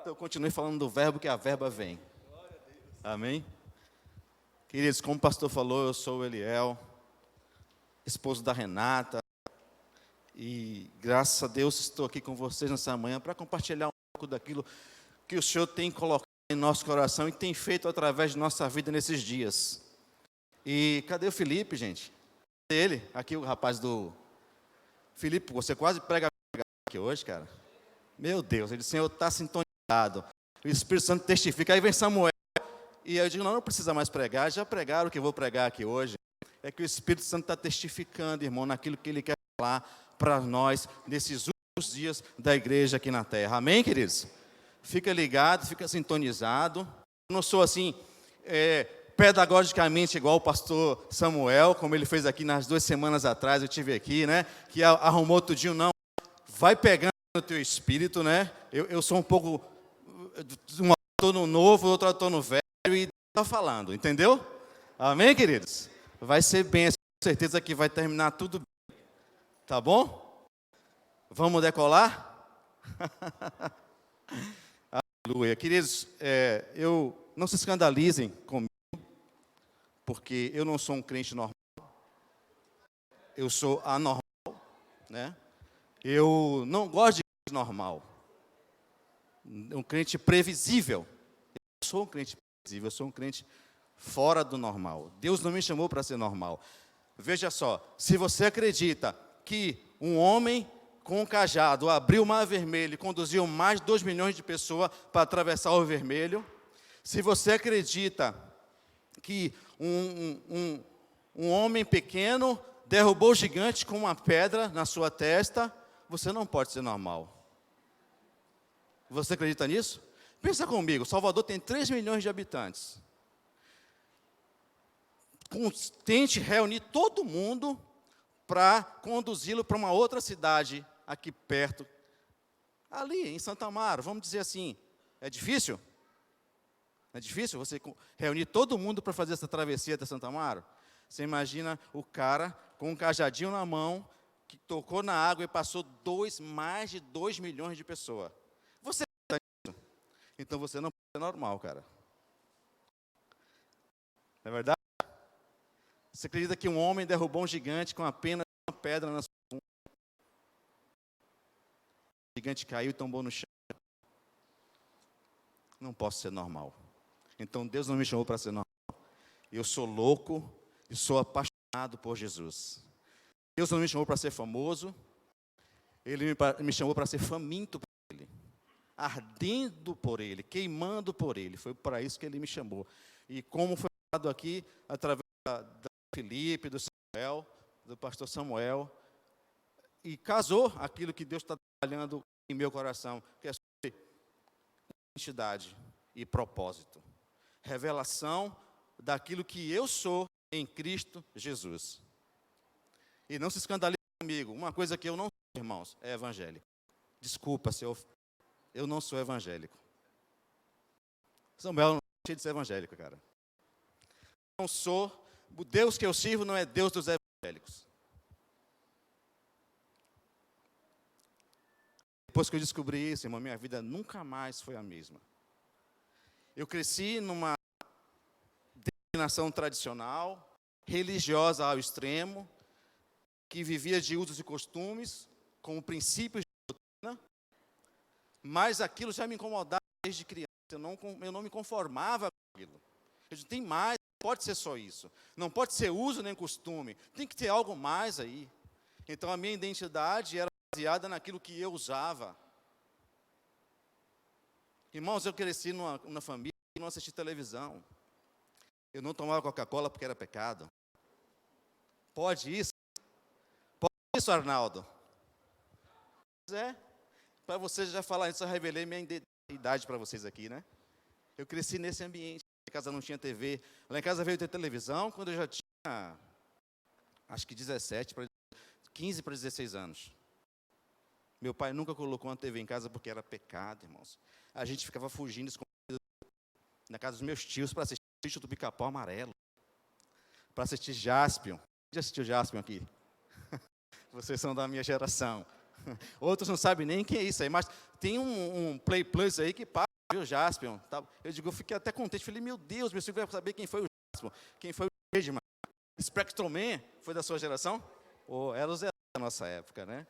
Então, continue falando do verbo, que a verba vem. Amém? Queridos, como o pastor falou, eu sou o Eliel, esposo da Renata, e graças a Deus estou aqui com vocês nessa manhã para compartilhar um pouco daquilo que o Senhor tem colocado em nosso coração e tem feito através de nossa vida nesses dias. E cadê o Felipe, gente? Cadê ele? Aqui o rapaz do... Felipe, você quase prega aqui hoje, cara. Meu Deus, ele, Senhor, está sintonizado. O Espírito Santo testifica. Aí vem Samuel. E eu digo, não precisa mais pregar. Já pregaram o que eu vou pregar aqui hoje. É que o Espírito Santo está testificando, irmão, naquilo que ele quer falar para nós nesses últimos dias da igreja aqui na terra. Amém, queridos? Fica ligado, fica sintonizado. Eu não sou assim, pedagogicamente igual o pastor Samuel, como ele fez aqui nas 2 semanas atrás, eu tive aqui, né? Que arrumou tudinho, não. Vai pegando no teu espírito, né? Eu sou um pouco, um ator no novo, outro ator no velho, e está falando, entendeu? Amém, queridos? Vai ser bem, com certeza que vai terminar tudo bem. Tá bom? Vamos decolar? Aleluia. Queridos, não se escandalizem comigo, porque eu não sou um crente normal. Eu sou anormal, né? Eu não gosto de crente normal. Um crente previsível. Eu sou um crente previsível, eu sou um crente fora do normal. Deus não me chamou para ser normal. Veja só, se você acredita que um homem com um cajado abriu o Mar Vermelho e conduziu mais de 2 milhões de pessoas para atravessar o Vermelho, se você acredita que um homem pequeno derrubou o gigante com uma pedra na sua testa, você não pode ser normal. Você acredita nisso? Pensa comigo, Salvador tem 3 milhões de habitantes. Tente reunir todo mundo para conduzi-lo para uma outra cidade aqui perto. Ali, em Santa Amaro, vamos dizer assim. É difícil? É difícil você reunir todo mundo para fazer essa travessia até Santa Amaro? Você imagina o cara com um cajadinho na mão, que tocou na água e passou mais de 2 milhões de pessoas. Você acredita nisso? Então você não pode ser normal, cara. Não é verdade? Você acredita que um homem derrubou um gigante com apenas uma pedra na sua bunda? O gigante caiu e tombou no chão. Não posso ser normal. Então Deus não me chamou para ser normal. Eu sou louco e sou apaixonado por Jesus. Deus não me chamou para ser famoso. Ele me chamou para ser faminto por Ele. Ardendo por Ele, queimando por Ele. Foi para isso que Ele me chamou. E como foi falado aqui, através da Felipe, do Samuel, do pastor Samuel, e casou aquilo que Deus está trabalhando em meu coração, que é sobre identidade e propósito. Revelação daquilo que eu sou em Cristo Jesus. E não se escandalize comigo, uma coisa que eu não sou, irmãos, é evangélico. Desculpa se eu não sou evangélico. Samuel não é cheio de ser evangélico, cara. Não sou. O Deus que eu sirvo não é Deus dos evangélicos. Depois que eu descobri isso, irmão, minha vida nunca mais foi a mesma. Eu cresci numa denominação tradicional, religiosa ao extremo, que vivia de usos e costumes, como princípios de doutrina, mas aquilo já me incomodava desde criança. Eu não me conformava com aquilo. Eu disse, tem mais. Pode ser só isso. Não pode ser uso nem costume. Tem que ter algo mais aí. Então, a minha identidade era baseada naquilo que eu usava. Irmãos, eu cresci numa família que não assistia televisão. Eu não tomava Coca-Cola porque era pecado. Pode isso? Pode isso, Arnaldo? Pois é. Para vocês já falar isso, eu revelei minha idade para vocês aqui, né? Eu cresci nesse ambiente. Em casa não tinha TV. Lá em casa veio ter televisão quando eu já tinha, acho que 15 para 16 anos. Meu pai nunca colocou uma TV em casa porque era pecado, irmãos. A gente ficava fugindo, escondido na casa dos meus tios para assistir o Sítio do Pica-Pau Amarelo. Para assistir Jaspion. Já assistiu Jaspion aqui? Vocês são da minha geração. Outros não sabem nem quem é isso aí, mas tem um Play Plus aí que paga, viu, Jaspion? Tá? Eu fiquei até contente. Falei, meu Deus, meu filho vai saber quem foi o Jaspion, quem foi o Edman. Spectrum Man foi da sua geração? Ou era os da nossa época, né?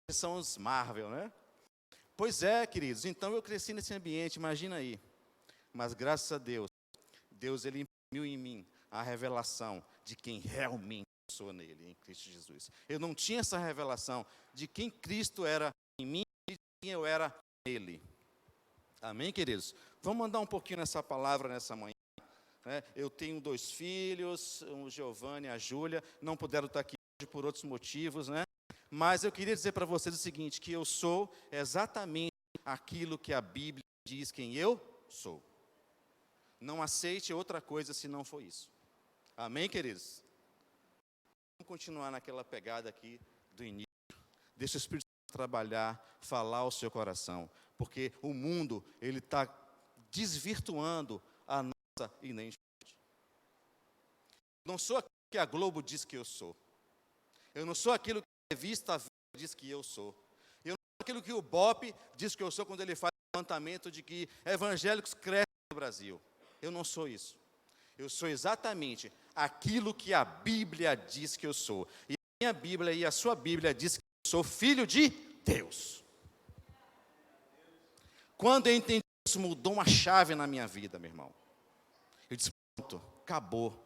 Eles são os Marvel, né? Pois é, queridos. Então eu cresci nesse ambiente, imagina aí. Mas graças a Deus, Ele imprimiu em mim a revelação de quem realmente sou nele, em Cristo Jesus. Eu não tinha essa revelação de quem Cristo era em mim e de quem eu era nele. Amém, queridos? Vamos andar um pouquinho nessa palavra nessa manhã. Né? Eu tenho 2 filhos, o Giovanni e a Júlia, não puderam estar aqui hoje por outros motivos, né? Mas eu queria dizer para vocês o seguinte, que eu sou exatamente aquilo que a Bíblia diz quem eu sou. Não aceite outra coisa se não for isso. Amém, queridos? Vamos continuar naquela pegada aqui do início. Deixa o Espírito Santo trabalhar, falar ao seu coração. Porque o mundo, ele está desvirtuando a nossa identidade. Não sou aquilo que a Globo diz que eu sou. Eu não sou aquilo que a revista diz que eu sou. Eu não sou aquilo que o BOP diz que eu sou quando ele faz o levantamento de que evangélicos crescem no Brasil. Eu não sou isso. Eu sou exatamente aquilo que a Bíblia diz que eu sou. E a minha Bíblia e a sua Bíblia diz que eu sou filho de Deus. Quando eu entendi isso, mudou uma chave na minha vida, meu irmão. Eu disse, pronto, acabou.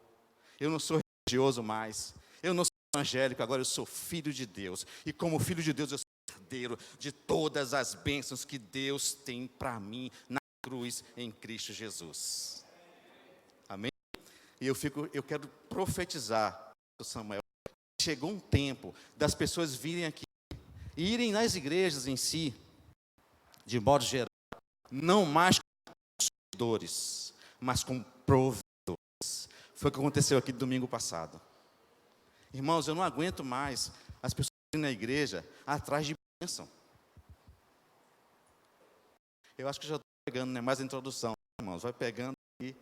Eu não sou religioso mais. Eu não sou evangélico, agora eu sou filho de Deus. E como filho de Deus, eu sou herdeiro de todas as bênçãos que Deus tem para mim na cruz em Cristo Jesus. Amém? E eu quero profetizar, Samuel. Chegou um tempo das pessoas virem aqui e irem nas igrejas em si, de modo geral, não mais com consumidores, mas com provedores. Foi o que aconteceu aqui domingo passado. Irmãos, eu não aguento mais as pessoas irem na igreja atrás de bênção. Eu acho que já estou pegando, né, mais a introdução, irmãos. Vai pegando aqui.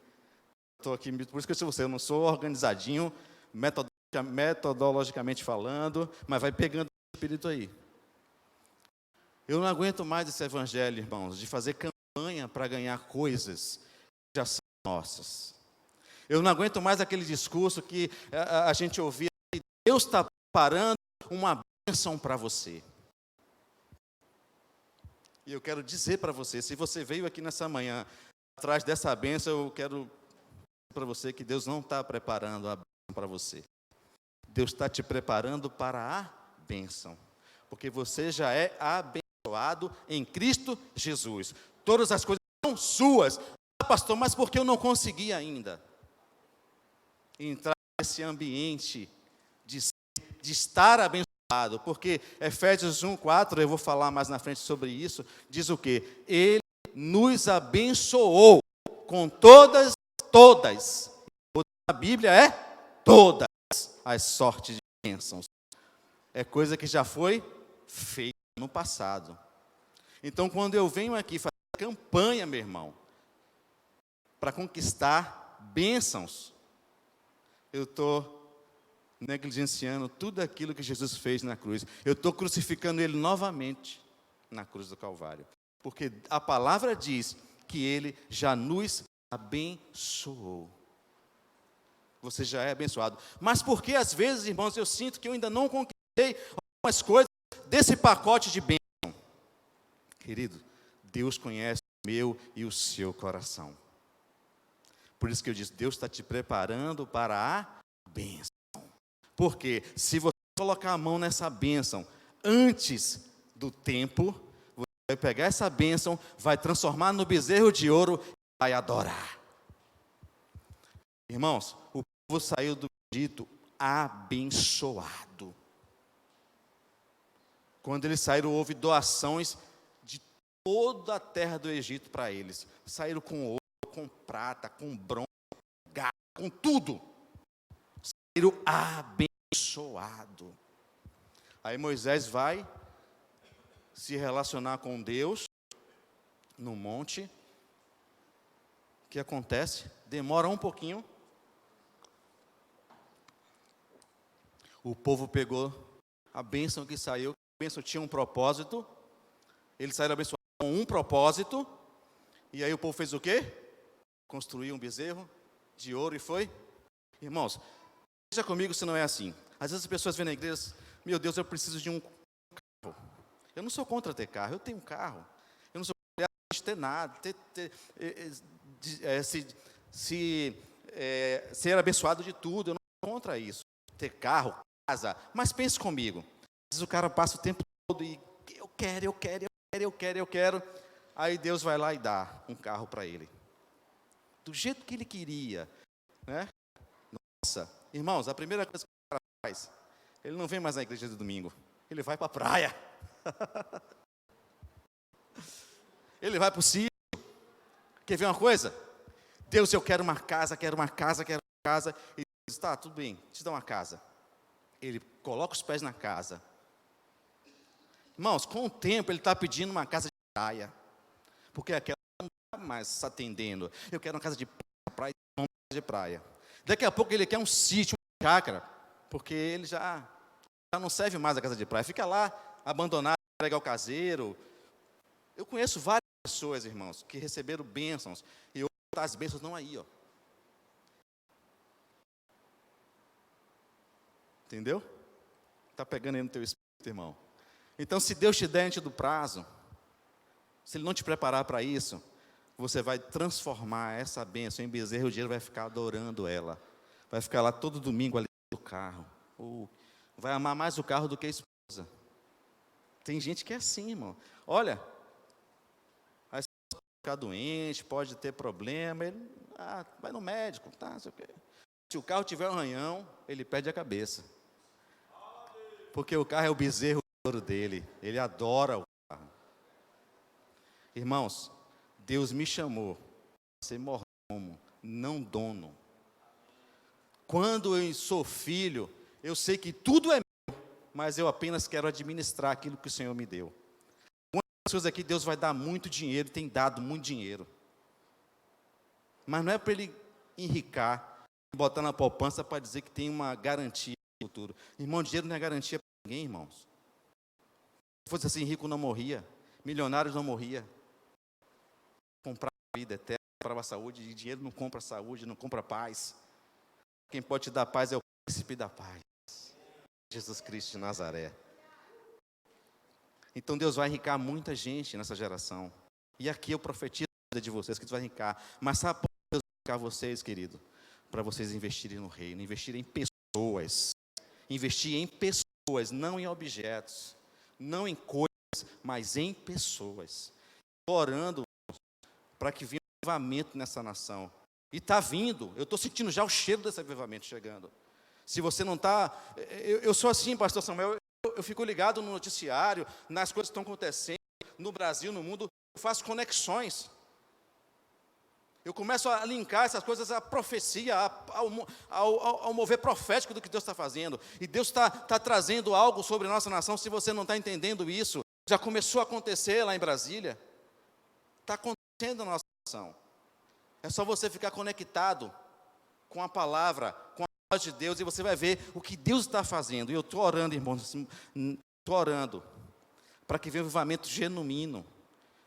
Estou aqui, por isso que eu disse você, eu não sou organizadinho, metodologicamente falando, mas vai pegando o espírito aí. Eu não aguento mais esse evangelho, irmãos, de fazer campanha para ganhar coisas que já são nossas. Eu não aguento mais aquele discurso que a gente ouvia, que Deus está preparando uma bênção para você. E eu quero dizer para você, se você veio aqui nessa manhã, atrás dessa bênção, eu quero dizer para você que Deus não está preparando a bênção para você. Deus está te preparando para a bênção. Porque você já é abençoado em Cristo Jesus. Todas as coisas são suas. Ah, pastor, mas por que eu não consegui ainda entrar nesse ambiente de estar abençoado? Porque Efésios 1:4, eu vou falar mais na frente sobre isso, diz o quê? Ele nos abençoou com todas, a Bíblia é todas as sortes de bênçãos. É coisa que já foi feita no passado. Então, quando eu venho aqui fazer campanha, meu irmão, para conquistar bênçãos, eu estou negligenciando tudo aquilo que Jesus fez na cruz. Eu estou crucificando Ele novamente na cruz do Calvário. Porque a palavra diz que Ele já nos abençoou. Você já é abençoado. Mas porque às vezes, irmãos, eu sinto que eu ainda não conquistei algumas coisas desse pacote de bênção. Querido, Deus conhece o meu e o seu coração. Por isso que eu disse, Deus está te preparando para a bênção. Porque se você colocar a mão nessa bênção antes do tempo, você vai pegar essa bênção, vai transformar no bezerro de ouro e vai adorar. Irmãos, o povo saiu do Egito abençoado. Quando eles saíram, houve doações de toda a terra do Egito para eles. Saíram com ouro, com prata, com bronze, com gado, com tudo. Saíram abençoado. Aí Moisés vai se relacionar com Deus no monte. O que acontece? Demora um pouquinho. O povo pegou a bênção que saiu. A bênção tinha um propósito. Eles saíram abençoados com um propósito, e aí o povo fez o quê? Construiu um bezerro de ouro e foi. Irmãos, veja comigo se não é assim. Às vezes as pessoas vêm na igreja, meu Deus, eu preciso de um carro. Eu não sou contra ter carro, eu tenho um carro. Eu não sou contra ter nada, ser abençoado de tudo. Eu não sou contra isso. Ter carro, casa. Mas pense comigo. Às vezes o cara passa o tempo todo e eu quero. Aí Deus vai lá e dá um carro para ele. Do jeito que ele queria. Né? Nossa, irmãos, a primeira coisa que o cara faz, ele não vem mais na igreja de domingo. Ele vai para a praia. Ele vai para o sítio. Quer ver uma coisa? Deus, eu quero uma casa. E diz, tá, tudo bem, te dá uma casa. Ele coloca os pés na casa. Irmãos, com o tempo ele está pedindo uma casa de praia. Porque aquela não está mais atendendo. Eu quero uma casa de praia. Daqui a pouco ele quer um sítio, uma chácara. Porque ele já não serve mais a casa de praia. Fica lá, abandonado, entrega ao caseiro. Eu conheço várias pessoas, irmãos, que receberam bênçãos. E hoje as bênçãos não aí, ó. Entendeu? Está pegando aí no teu espírito, irmão. Então, se Deus te der antes do prazo, se Ele não te preparar para isso, você vai transformar essa bênção em bezerro, e o dinheiro vai ficar adorando ela. Vai ficar lá todo domingo ali no carro. Vai amar mais o carro do que a esposa. Tem gente que é assim, irmão. Olha, a esposa pode ficar doente, pode ter problema, ele vai no médico, tá, não sei o quê. Se o carro tiver um arranhão, ele perde a cabeça. Porque o carro é o bezerro de ouro dele. Ele adora o carro. Irmãos, Deus me chamou para ser mordomo, não dono. Quando eu sou filho, eu sei que tudo é meu, mas eu apenas quero administrar aquilo que o Senhor me deu. Algumas pessoas aqui, Deus vai dar muito dinheiro, tem dado muito dinheiro. Mas não é para Ele enricar, botar na poupança para dizer que tem uma garantia no futuro. Irmão, dinheiro não é garantia para ninguém, irmãos. Se fosse assim, rico não morria, milionários não morria. Comprar vida eterna, comprava saúde, e dinheiro não compra saúde, não compra paz. Quem pode te dar paz é o príncipe da paz, Jesus Cristo de Nazaré. Então Deus vai enricar muita gente nessa geração. E aqui eu profetizo a vida de vocês que Deus vai enricar. Mas sabe por que Deus vai enricar vocês, querido? Para vocês investirem no reino, investirem em pessoas. Investir em pessoas, não em objetos, não em coisas, mas em pessoas. Estou orando para que venha um avivamento nessa nação. E está vindo, eu estou sentindo já o cheiro desse avivamento chegando. Se você não está... Eu sou assim, pastor Samuel, eu fico ligado no noticiário, nas coisas que estão acontecendo, no Brasil, no mundo, eu faço conexões. Eu começo a linkar essas coisas à profecia, ao mover profético do que Deus está fazendo. E Deus está trazendo algo sobre a nossa nação, se você não está entendendo isso. Já começou a acontecer lá em Brasília. Está acontecendo na nossa nação. É só você ficar conectado com a palavra, com a voz de Deus, e você vai ver o que Deus está fazendo. E eu estou orando, irmãos, estou orando para que venha um avivamento genuíno,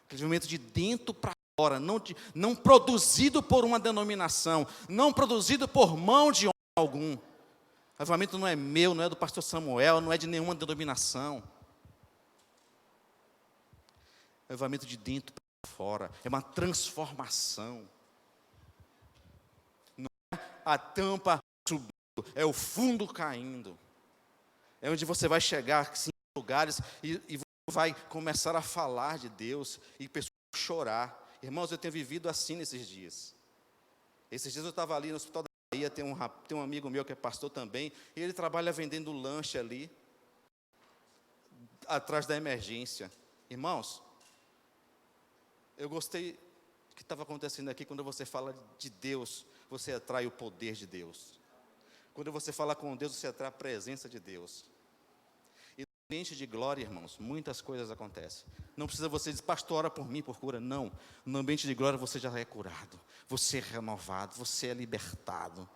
aquele avivamento de dentro para fora, não produzido por uma denominação, não produzido por mão de homem algum. O avivamento não é meu, não é do pastor Samuel, não é de nenhuma denominação. É um avivamento de dentro para fora, é uma transformação. A tampa subindo, é o fundo caindo. É onde você vai chegar assim, em lugares e vai começar a falar de Deus e pessoas vão chorar. Irmãos, eu tenho vivido assim nesses dias. Esses dias eu estava ali no Hospital da Bahia, tem um amigo meu que é pastor também, e ele trabalha vendendo lanche ali, atrás da emergência. Irmãos, eu gostei do que estava acontecendo aqui. Quando você fala de Deus, você atrai o poder de Deus. Quando você fala com Deus, você atrai a presença de Deus. E no ambiente de glória, irmãos, muitas coisas acontecem. Não precisa você dizer, pastor, ora por mim, por cura. Não. No ambiente de glória você já é curado. Você é renovado. Você é libertado.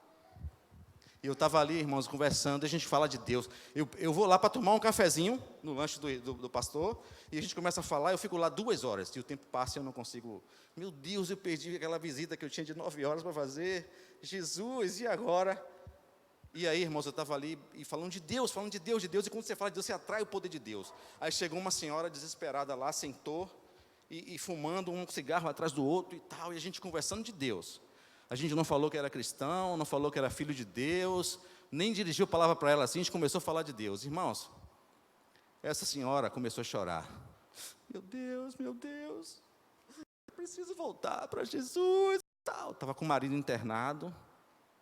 E eu estava ali, irmãos, conversando, e a gente fala de Deus. Eu vou lá para tomar um cafezinho no lanche do pastor, e a gente começa a falar, eu fico lá 2 horas, e o tempo passa e eu não consigo. Meu Deus, eu perdi aquela visita que eu tinha de 9 horas para fazer. Jesus, e agora? E aí, irmãos, eu estava ali e falando de Deus, e quando você fala de Deus, você atrai o poder de Deus. Aí chegou uma senhora desesperada lá, sentou, e fumando um cigarro atrás do outro e tal, e a gente conversando de Deus. A gente não falou que era cristão, não falou que era filho de Deus, nem dirigiu a palavra para ela assim, a gente começou a falar de Deus. Irmãos, essa senhora começou a chorar. Meu Deus, eu preciso voltar para Jesus. Estava com o marido internado,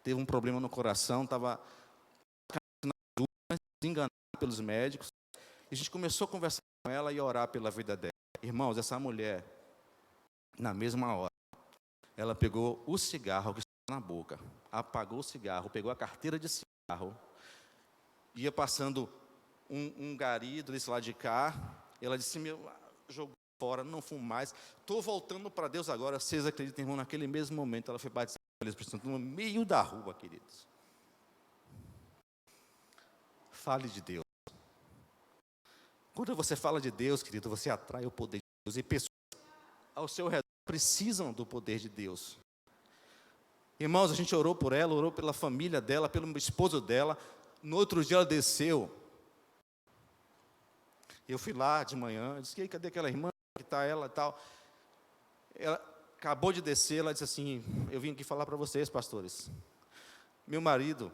teve um problema no coração, estava enganado pelos médicos. E a gente começou a conversar com ela e orar pela vida dela. Irmãos, essa mulher, na mesma hora, ela pegou o cigarro que estava na boca, apagou o cigarro, pegou a carteira de cigarro, ia passando um gari desse lado de cá, ela disse, jogou fora, não fumo mais, estou voltando para Deus agora. Vocês acreditam, irmão, naquele mesmo momento, ela foi batizada pelo Espírito Santo, no meio da rua, queridos. Fale de Deus. Quando você fala de Deus, querido, você atrai o poder de Deus, e pessoas ao seu redor precisam do poder de Deus. Irmãos, a gente orou por ela, orou pela família dela, pelo esposo dela. No outro dia ela desceu. Eu fui lá de manhã, disse, cadê aquela irmã que está ela e tal? Ela acabou de descer, ela disse assim, eu vim aqui falar para vocês, pastores. Meu marido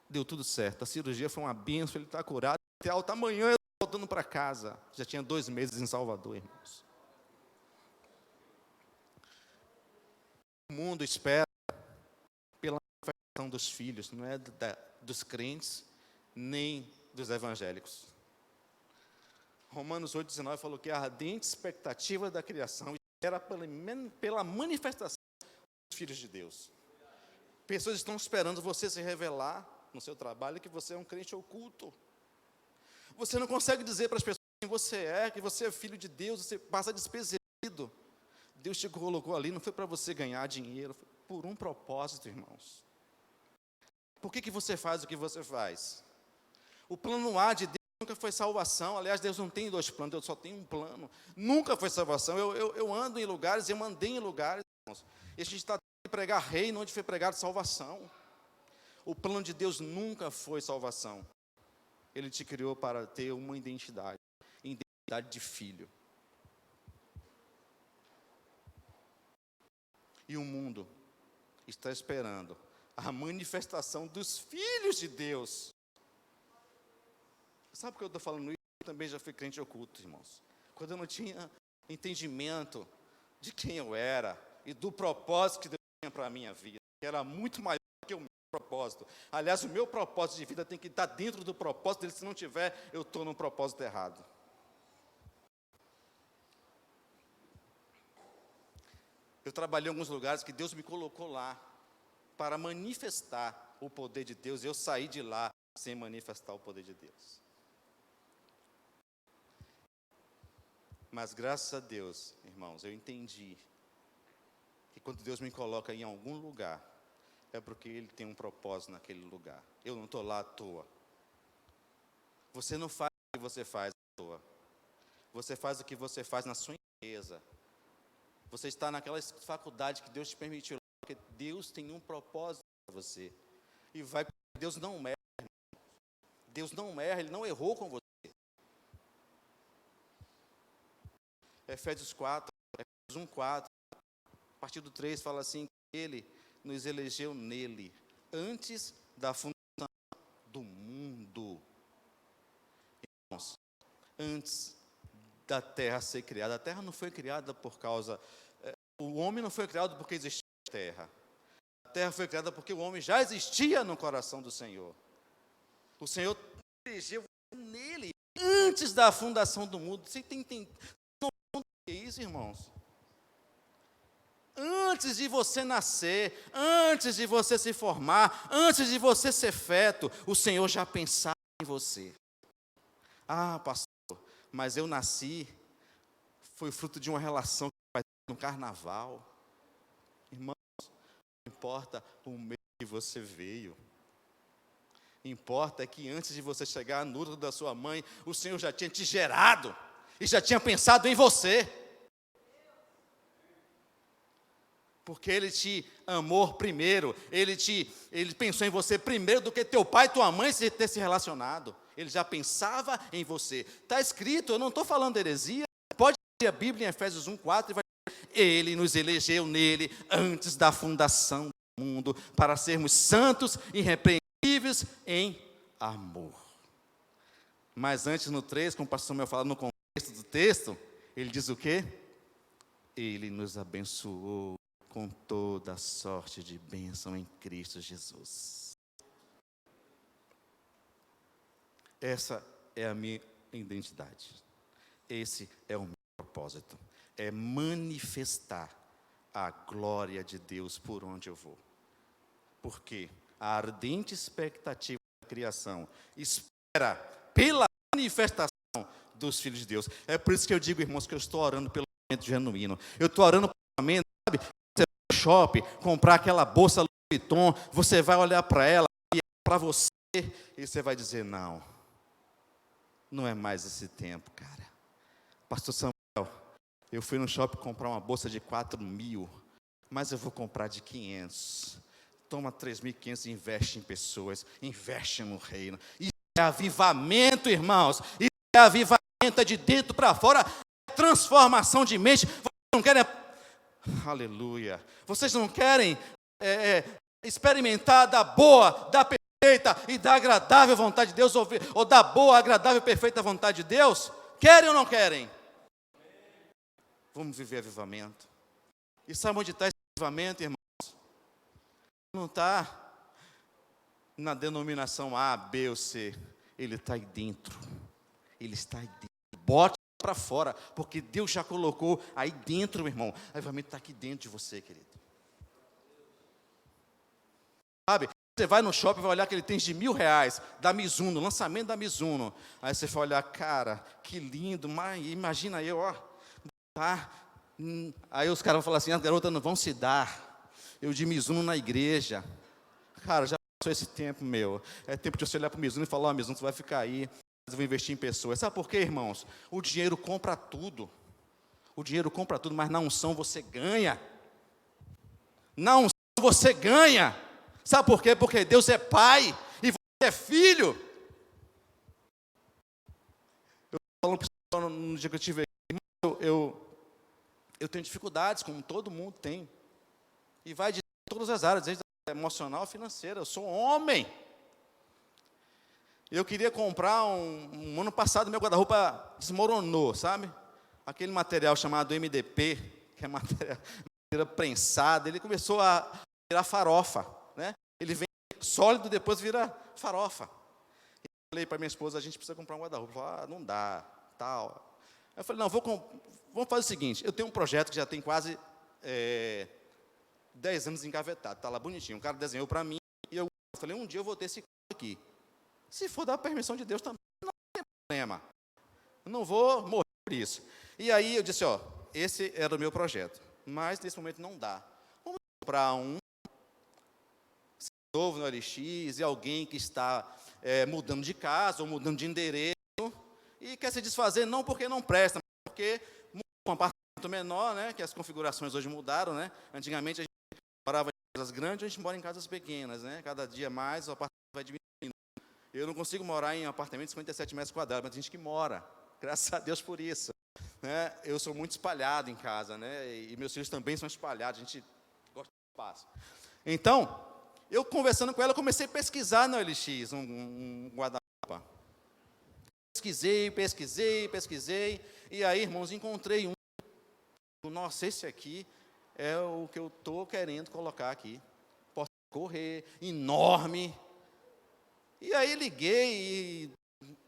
deu tudo certo, a cirurgia foi uma bênção, ele está curado. Até alta amanhã eu estou voltando para casa. Já tinha 2 meses em Salvador, irmãos. O mundo espera pela manifestação dos filhos, não é dos crentes, nem dos evangélicos. Romanos 8,19 falou que a ardente expectativa da criação espera pela manifestação dos filhos de Deus. Pessoas estão esperando você se revelar no seu trabalho que você é um crente oculto. Você não consegue dizer para as pessoas quem você é, que você é filho de Deus, você passa despercebido. Deus te colocou ali, não foi para você ganhar dinheiro, foi por um propósito, irmãos. Por que você faz o que você faz? O plano A de Deus nunca foi salvação. Aliás, Deus não tem 2 planos, Deus só tem um plano. Nunca foi salvação. Eu ando em lugares, eu andei em lugares, irmãos, e a gente está tentando pregar reino onde foi pregado salvação. O plano de Deus nunca foi salvação. Ele te criou para ter uma identidade de filho. E o mundo está esperando a manifestação dos filhos de Deus. Sabe por que eu estou falando isso? Eu também já fui crente oculto, irmãos. Quando eu não tinha entendimento de quem eu era e do propósito que Deus tinha para a minha vida, que era muito maior que o meu propósito. Aliás, o meu propósito de vida tem que estar dentro do propósito dele. Se não tiver, eu estou no propósito errado. Eu trabalhei em alguns lugares que Deus me colocou lá para manifestar o poder de Deus. Eu saí de lá sem manifestar o poder de Deus. Mas graças a Deus, irmãos, eu entendi que quando Deus me coloca em algum lugar, é porque Ele tem um propósito naquele lugar. Eu não estou lá à toa. Você não faz o que você faz à toa. Você faz o que você faz na sua empresa. Você está naquela faculdade que Deus te permitiu, porque Deus tem um propósito para você. E Deus não erra. Deus não erra, Ele não errou com você. Efésios 4, Efésios 1:4, a partir do 3 fala assim, que Ele nos elegeu nele, antes da fundação do mundo. Irmãos, antes da terra ser criada, a terra não foi criada por causa, o homem não foi criado porque existia a terra foi criada porque o homem já existia no coração do Senhor. O Senhor elegeu nele, antes da fundação do mundo. Você tem noção do que é isso, irmãos? Antes de você nascer, antes de você se formar, antes de você ser feto, o Senhor já pensava em você. Ah, pastor, mas eu nasci, foi fruto de uma relação que vai no carnaval. Irmãos, não importa o meu que você veio. Importa é que antes de você chegar no útero da sua mãe, o Senhor já tinha te gerado e já tinha pensado em você. Porque Ele te amou primeiro, Ele pensou em você primeiro do que teu pai e tua mãe ter se relacionado. Ele já pensava em você. Está escrito, eu não estou falando heresia. Pode ler a Bíblia em Efésios 1:4 e vai dizer: Ele nos elegeu nele antes da fundação do mundo, para sermos santos e irrepreensíveis em amor. Mas antes no 3, como o pastor Samuel fala no contexto do texto, ele diz o quê? Ele nos abençoou com toda sorte de bênção em Cristo Jesus. Essa é a minha identidade. Esse é o meu propósito. É manifestar a glória de Deus por onde eu vou. Porque a ardente expectativa da criação espera pela manifestação dos filhos de Deus. É por isso que eu digo, irmãos, que eu estou orando pelo momento genuíno. Eu estou orando pelo momento, sabe? Você vai no shopping, comprar aquela bolsa Louis Vuitton, você vai olhar para ela e é para você, e você vai dizer: não é mais esse tempo, cara. Pastor Samuel, eu fui no shopping comprar uma bolsa de 4.000, mas eu vou comprar de 500. Toma 3.500 e investe em pessoas, investe no reino. Isso é avivamento, irmãos. Isso é avivamento, é de dentro para fora, é transformação de mente. Vocês não querem, aleluia, vocês não querem experimentar da boa, da perfeita e da agradável vontade de Deus, ou da boa, agradável e perfeita vontade de Deus? Querem ou não querem? Vamos viver avivamento. E sabe onde está esse avivamento, irmãos? Não está na denominação A, B ou C. Ele está aí dentro. Ele está aí dentro. Bote para fora, porque Deus já colocou aí dentro, meu irmão. O avivamento está aqui dentro de você, querido. Sabe, você vai no shopping e vai olhar aquele tênis de R$1.000, da Mizuno, lançamento da Mizuno. Aí você vai olhar, cara, que lindo, mas imagina eu, ó. Tá. Aí os caras vão falar assim: as garotas não vão se dar. Eu de Mizuno na igreja. Cara, já passou esse tempo, meu. É tempo de você olhar para o Mizuno e falar: ó, Mizuno, você vai ficar aí, mas eu vou investir em pessoas. Sabe por quê, irmãos? O dinheiro compra tudo. O dinheiro compra tudo, mas na unção você ganha. Na unção você ganha. Sabe por quê? Porque Deus é pai e você é filho. Eu estou falando para o pessoal no dia que eu estive aqui, eu tenho dificuldades, como todo mundo tem. E vai de todas as áreas, desde a emocional, financeira. Eu sou homem. Eu queria comprar um ano passado, meu guarda-roupa desmoronou, sabe? Aquele material chamado MDP, que é matéria prensada, ele começou a virar farofa, né? Ele vem sólido, depois vira farofa. Eu falei para minha esposa: a gente precisa comprar um guarda-roupa. Ela falou: não dá, tal. Eu falei: não, vamos fazer o seguinte, eu tenho um projeto que já tem quase 10 anos engavetado, está lá bonitinho. Um cara desenhou para mim, e eu falei: um dia eu vou ter esse aqui. Se for dar permissão de Deus também, não tem problema. Eu não vou morrer por isso. E aí eu disse: ó, esse era o meu projeto, mas nesse momento não dá. Vamos comprar um novo no LX, e alguém que está mudando de casa, ou mudando de endereço, e quer se desfazer, não porque não presta, mas porque um apartamento menor, né, que as configurações hoje mudaram, né? Antigamente a gente morava em casas grandes, a gente mora em casas pequenas, né? Cada dia mais o apartamento vai diminuindo. Eu não consigo morar em um apartamento de 57 metros quadrados, mas tem gente que mora, graças a Deus por isso, né? Eu sou muito espalhado em casa, né? E meus filhos também são espalhados, a gente gosta de espaço. Então, eu conversando com ela, comecei a pesquisar no LX, um guarda-roupa. Pesquisei, e aí, irmãos, encontrei um. Nossa, esse aqui é o que eu estou querendo colocar aqui. Posso correr, enorme. E aí liguei e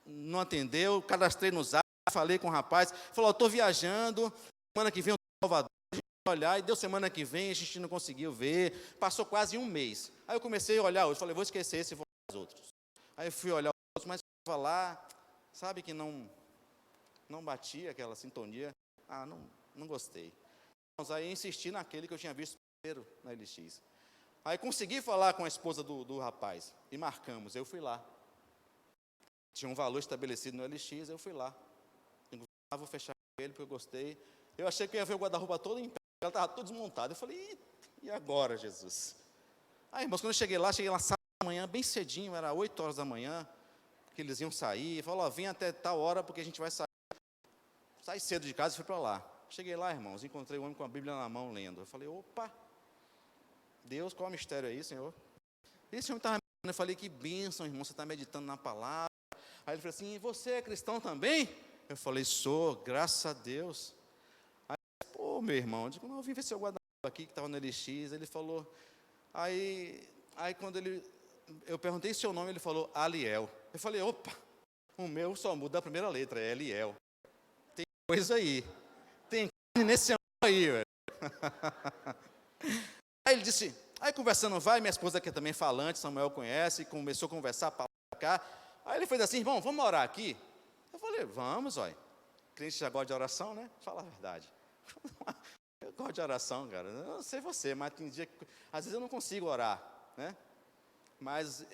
não atendeu, cadastrei no Zap, falei com o rapaz, falou: estou viajando, semana que vem eu estou em Salvador, a gente vai olhar, e deu semana que vem, a gente não conseguiu ver, passou quase um mês. Aí eu comecei a olhar hoje, falei: vou esquecer esse e vou olhar os outros. Aí eu fui olhar os outros, mas estava lá, sabe que não batia aquela sintonia. Não gostei. Aí insisti naquele que eu tinha visto primeiro na LX. Aí consegui falar com a esposa do rapaz, e marcamos, eu fui lá. Tinha um valor estabelecido no LX, eu fui lá. Vou fechar com ele, porque eu gostei. Eu achei que eu ia ver o guarda-roupa todo em pé, ela estava todo desmontado. Eu falei, e agora, Jesus? Aí, irmãos, quando eu cheguei lá sábado da manhã, bem cedinho, era 8 horas da manhã, que eles iam sair. Falou, vem até tal hora, porque a gente vai sair. Saí cedo de casa e fui para lá. Cheguei lá, irmãos, encontrei o homem com a Bíblia na mão, lendo. Eu falei, opa, Deus, qual mistério é isso, Senhor? Esse homem estava meditando, eu falei, que bênção, irmão, você está meditando na palavra. Aí ele falou assim, e você é cristão também? Eu falei, sou, graças a Deus. Aí, pô, meu irmão, eu digo, não, eu vim ver seu guarda-roupa aqui, que estava no LX. Ele falou, aí quando eu perguntei seu nome, ele falou, Aliel. Eu falei, opa, o meu só muda a primeira letra, é Eliel. Tem coisa aí, tem carne nesse amor aí, velho. Aí ele disse, aí conversando vai, minha esposa que é também falante, Samuel conhece, começou a conversar para cá. Aí ele fez assim, irmão, vamos orar aqui? Eu falei, vamos, olha. Crente já gosta de oração, né? Fala a verdade. Eu gosto de oração, cara. Eu não sei você, mas tem dia que, às vezes eu não consigo orar, né? Mas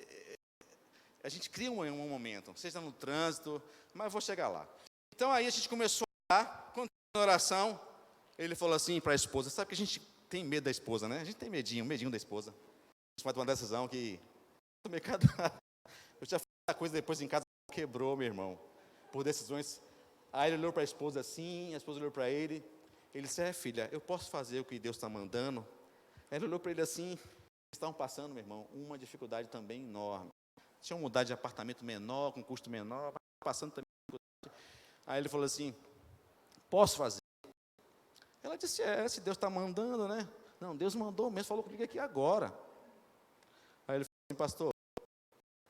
a gente cria um momento, seja no trânsito, mas eu vou chegar lá. Então aí a gente começou a orar, quando na oração, ele falou assim para a esposa, sabe que a gente tem medo da esposa, né? A gente tem medinho da esposa. A gente vai tomar uma decisão que eu tinha feito a coisa depois em casa, quebrou, meu irmão, por decisões. Aí ele olhou para a esposa assim, a esposa olhou para ele, ele disse, filha, eu posso fazer o que Deus está mandando? Aí ele olhou para ele assim, eles estavam passando, meu irmão, uma dificuldade também enorme. Tinham mudado de apartamento menor, com custo menor, passando também. Aí ele falou assim, posso fazer? Ela disse, se Deus está mandando, né? Não, Deus mandou mesmo, falou comigo aqui agora. Aí ele falou assim, pastor,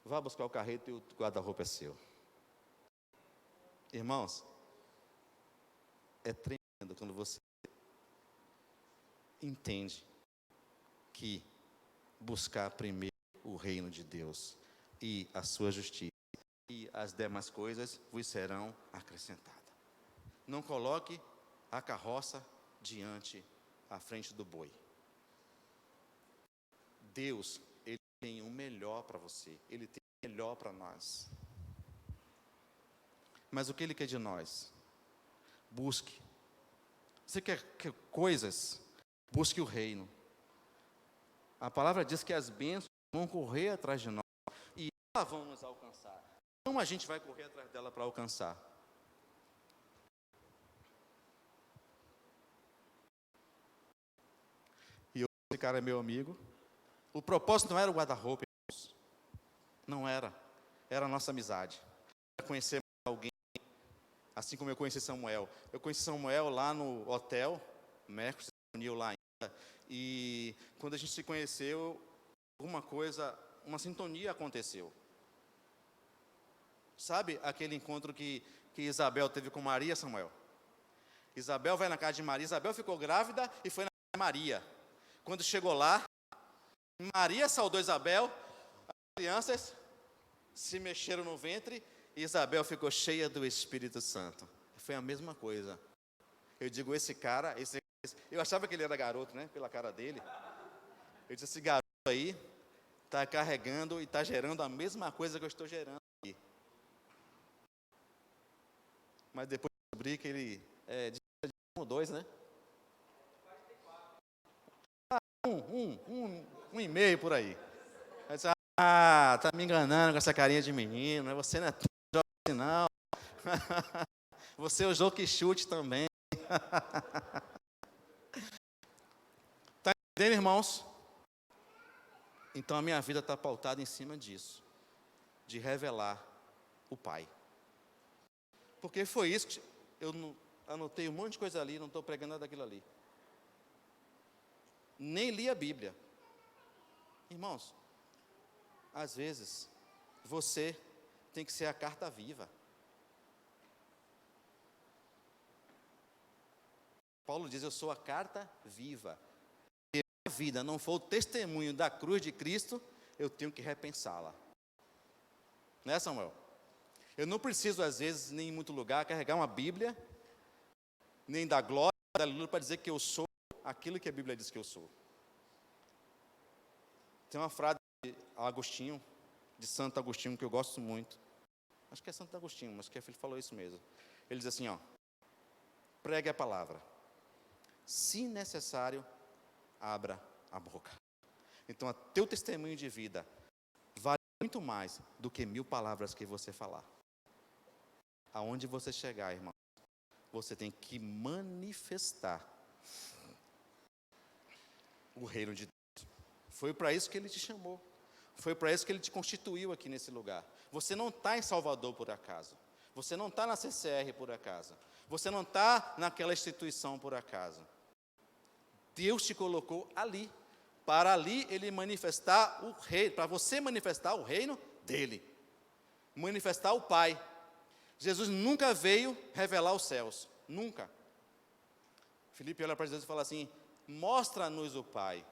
vá buscar o carreto e o guarda-roupa é seu. Irmãos, é tremendo quando você entende que buscar primeiro o reino de Deus e a sua justiça e as demais coisas vos serão acrescentadas. Não coloque a carroça à frente do boi. Deus, Ele tem o melhor para você, Ele tem o melhor para nós. Mas o que Ele quer de nós? Busque. Você quer coisas? Busque o reino. A palavra diz que as bênçãos vão correr atrás de nós e elas vão nos alcançar. Não a gente vai correr atrás dela para alcançar. E esse cara é meu amigo. O propósito não era o guarda-roupa, não era. Era a nossa amizade. Era conhecer alguém, assim como eu conheci Samuel. Eu conheci Samuel lá no hotel, Mercos se reuniu lá ainda. E quando a gente se conheceu, uma sintonia aconteceu. Sabe aquele encontro que Isabel teve com Maria, Samuel? Isabel vai na casa de Maria, Isabel ficou grávida e foi na casa de Maria. Quando chegou lá, Maria saudou Isabel, as crianças se mexeram no ventre e Isabel ficou cheia do Espírito Santo. Foi a mesma coisa. Eu digo, esse cara, eu achava que ele era garoto, né? Pela cara dele. Eu disse, esse garoto aí está carregando e está gerando a mesma coisa que eu estou gerando aqui. Mas depois descobri que ele é de 1 ou 2, né? Um e meio por aí. Eu disse, tá me enganando com essa carinha de menino, você não é tão jovem assim não. Você usou que chute também. Está entendendo, irmãos? Então a minha vida está pautada em cima disso, de revelar o Pai. Porque foi isso que eu anotei um monte de coisa ali, não estou pregando nada daquilo ali. Nem li a Bíblia. Irmãos, às vezes, você tem que ser a carta viva. Paulo diz, eu sou a carta viva. Se a vida não for o testemunho da cruz de Cristo, eu tenho que repensá-la. Né, Samuel? Eu não preciso, às vezes, nem em muito lugar, carregar uma Bíblia, nem dar glória, dar aleluia, para dizer que eu sou aquilo que a Bíblia diz que eu sou. Tem uma frase de Agostinho, de Santo Agostinho, que eu gosto muito. Acho que é Santo Agostinho, mas que ele falou isso mesmo. Ele diz assim, pregue a palavra. Se necessário, abra a boca. Então, o teu testemunho de vida vale muito mais do que 1000 palavras que você falar. Aonde você chegar, irmão, você tem que manifestar o reino de Deus. Foi para isso que Ele te chamou. Foi para isso que Ele te constituiu aqui nesse lugar. Você não está em Salvador por acaso. Você não está na CCR por acaso. Você não está naquela instituição por acaso. Deus te colocou ali, para ali Ele manifestar o reino, para você manifestar o reino dEle. Manifestar o Pai. Jesus nunca veio revelar os céus. Nunca. Filipe olha para Jesus e fala assim, mostra-nos o Pai.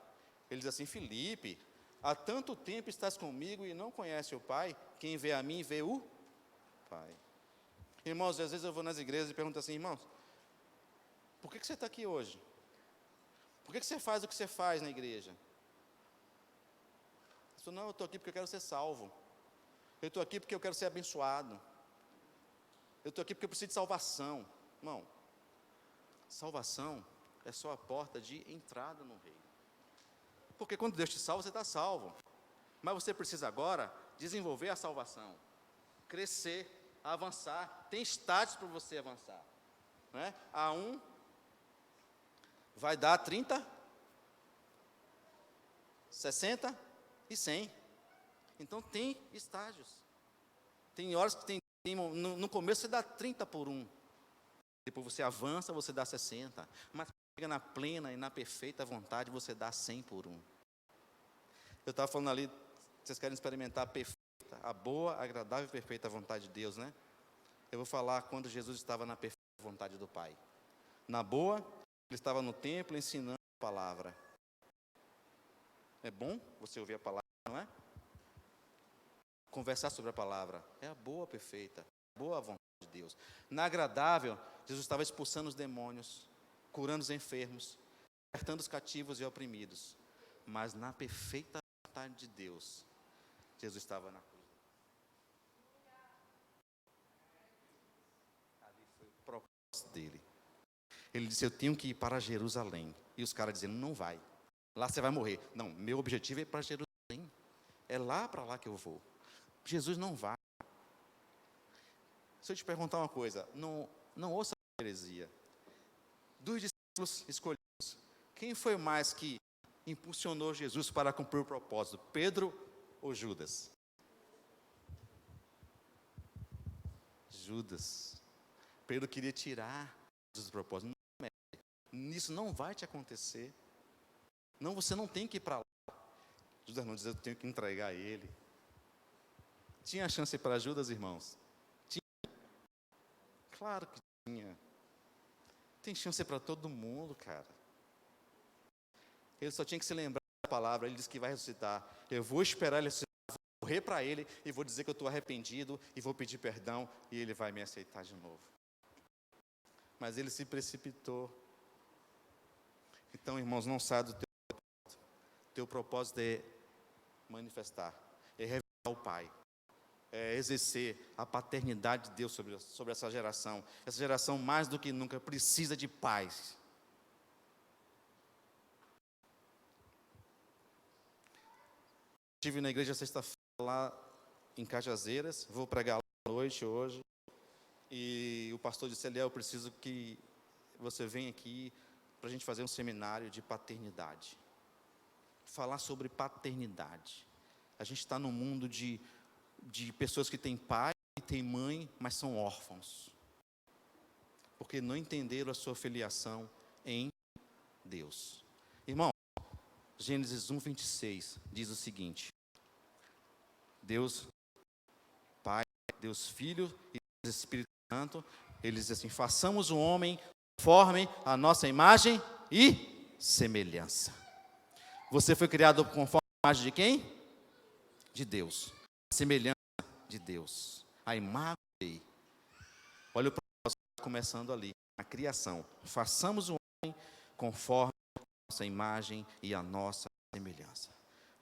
Ele diz assim, Filipe, há tanto tempo estás comigo e não conhece o Pai? Quem vê a mim, vê o Pai. Irmãos, às vezes eu vou nas igrejas e pergunto assim, irmãos, por que você está aqui hoje? Por que você faz o que você faz na igreja? Eu falo, não, eu estou aqui porque eu quero ser salvo. Eu estou aqui porque eu quero ser abençoado. Eu estou aqui porque eu preciso de salvação. Irmão, salvação é só a porta de entrada no reino. Porque quando Deus te salva, você está salvo. Mas você precisa agora desenvolver a salvação, crescer, avançar. Tem estágios para você avançar. Né? A 1 vai dar 30, 60 e 100. Então tem estágios. Tem horas que no começo você dá 30 por 1. Depois você avança, você dá 60. Mas chega na plena e na perfeita vontade, você dá 100 por 1. Eu estava falando ali, vocês querem experimentar a perfeita, a boa, agradável e perfeita vontade de Deus, né? Eu vou falar quando Jesus estava na perfeita vontade do Pai. Na boa, Ele estava no templo ensinando a palavra. É bom você ouvir a palavra, não é? Conversar sobre a palavra. É a boa, perfeita, a boa vontade de Deus. Na agradável, Jesus estava expulsando os demônios, curando os enfermos, libertando os cativos e oprimidos. Mas na perfeita vontade de Deus, Jesus estava na cruz. Ali foi o propósito dele. Ele disse, eu tenho que ir para Jerusalém. E os caras dizendo, não vai. Lá você vai morrer. Não, meu objetivo é ir para Jerusalém. É lá para lá que eu vou. Jesus não vai. Se eu te perguntar uma coisa, não ouça a heresia. Dos discípulos escolhidos, quem foi mais que impulsionou Jesus para cumprir o propósito? Pedro ou Judas? Judas. Pedro queria tirar Jesus do propósito. Isso não vai te acontecer. Não, você não tem que ir para lá. Judas não diz, eu tenho que entregar ele. Tinha chance para Judas, irmãos? Tinha. Claro que tinha. Tem chance para todo mundo, cara. Ele só tinha que se lembrar da palavra. Ele disse que vai ressuscitar. Eu vou esperar ele ressuscitar, vou correr para ele e vou dizer que eu estou arrependido e vou pedir perdão e ele vai me aceitar de novo. Mas ele se precipitou. Então, irmãos, não saia do teu propósito. Teu propósito é manifestar, é revelar o Pai, é exercer a paternidade de Deus sobre essa geração. Essa geração, mais do que nunca, precisa de paz. Estive na igreja sexta-feira lá em Cajazeiras, vou pregar lá à noite hoje, e o pastor disse, Eliel, eu preciso que você venha aqui para a gente fazer um seminário de paternidade. Falar sobre paternidade. A gente está num mundo de pessoas que têm pai e têm mãe, mas são órfãos. Porque não entenderam a sua filiação em Deus. Irmão, Gênesis 1:26 diz o seguinte: Deus Pai, Deus Filho e Deus Espírito Santo, ele diz assim, façamos o homem conforme a nossa imagem e semelhança. Você foi criado conforme a imagem de quem? De Deus. A semelhança de Deus. A imagem dele. Olha o propósito começando ali, a criação. Façamos o homem conforme a nossa imagem e a nossa semelhança.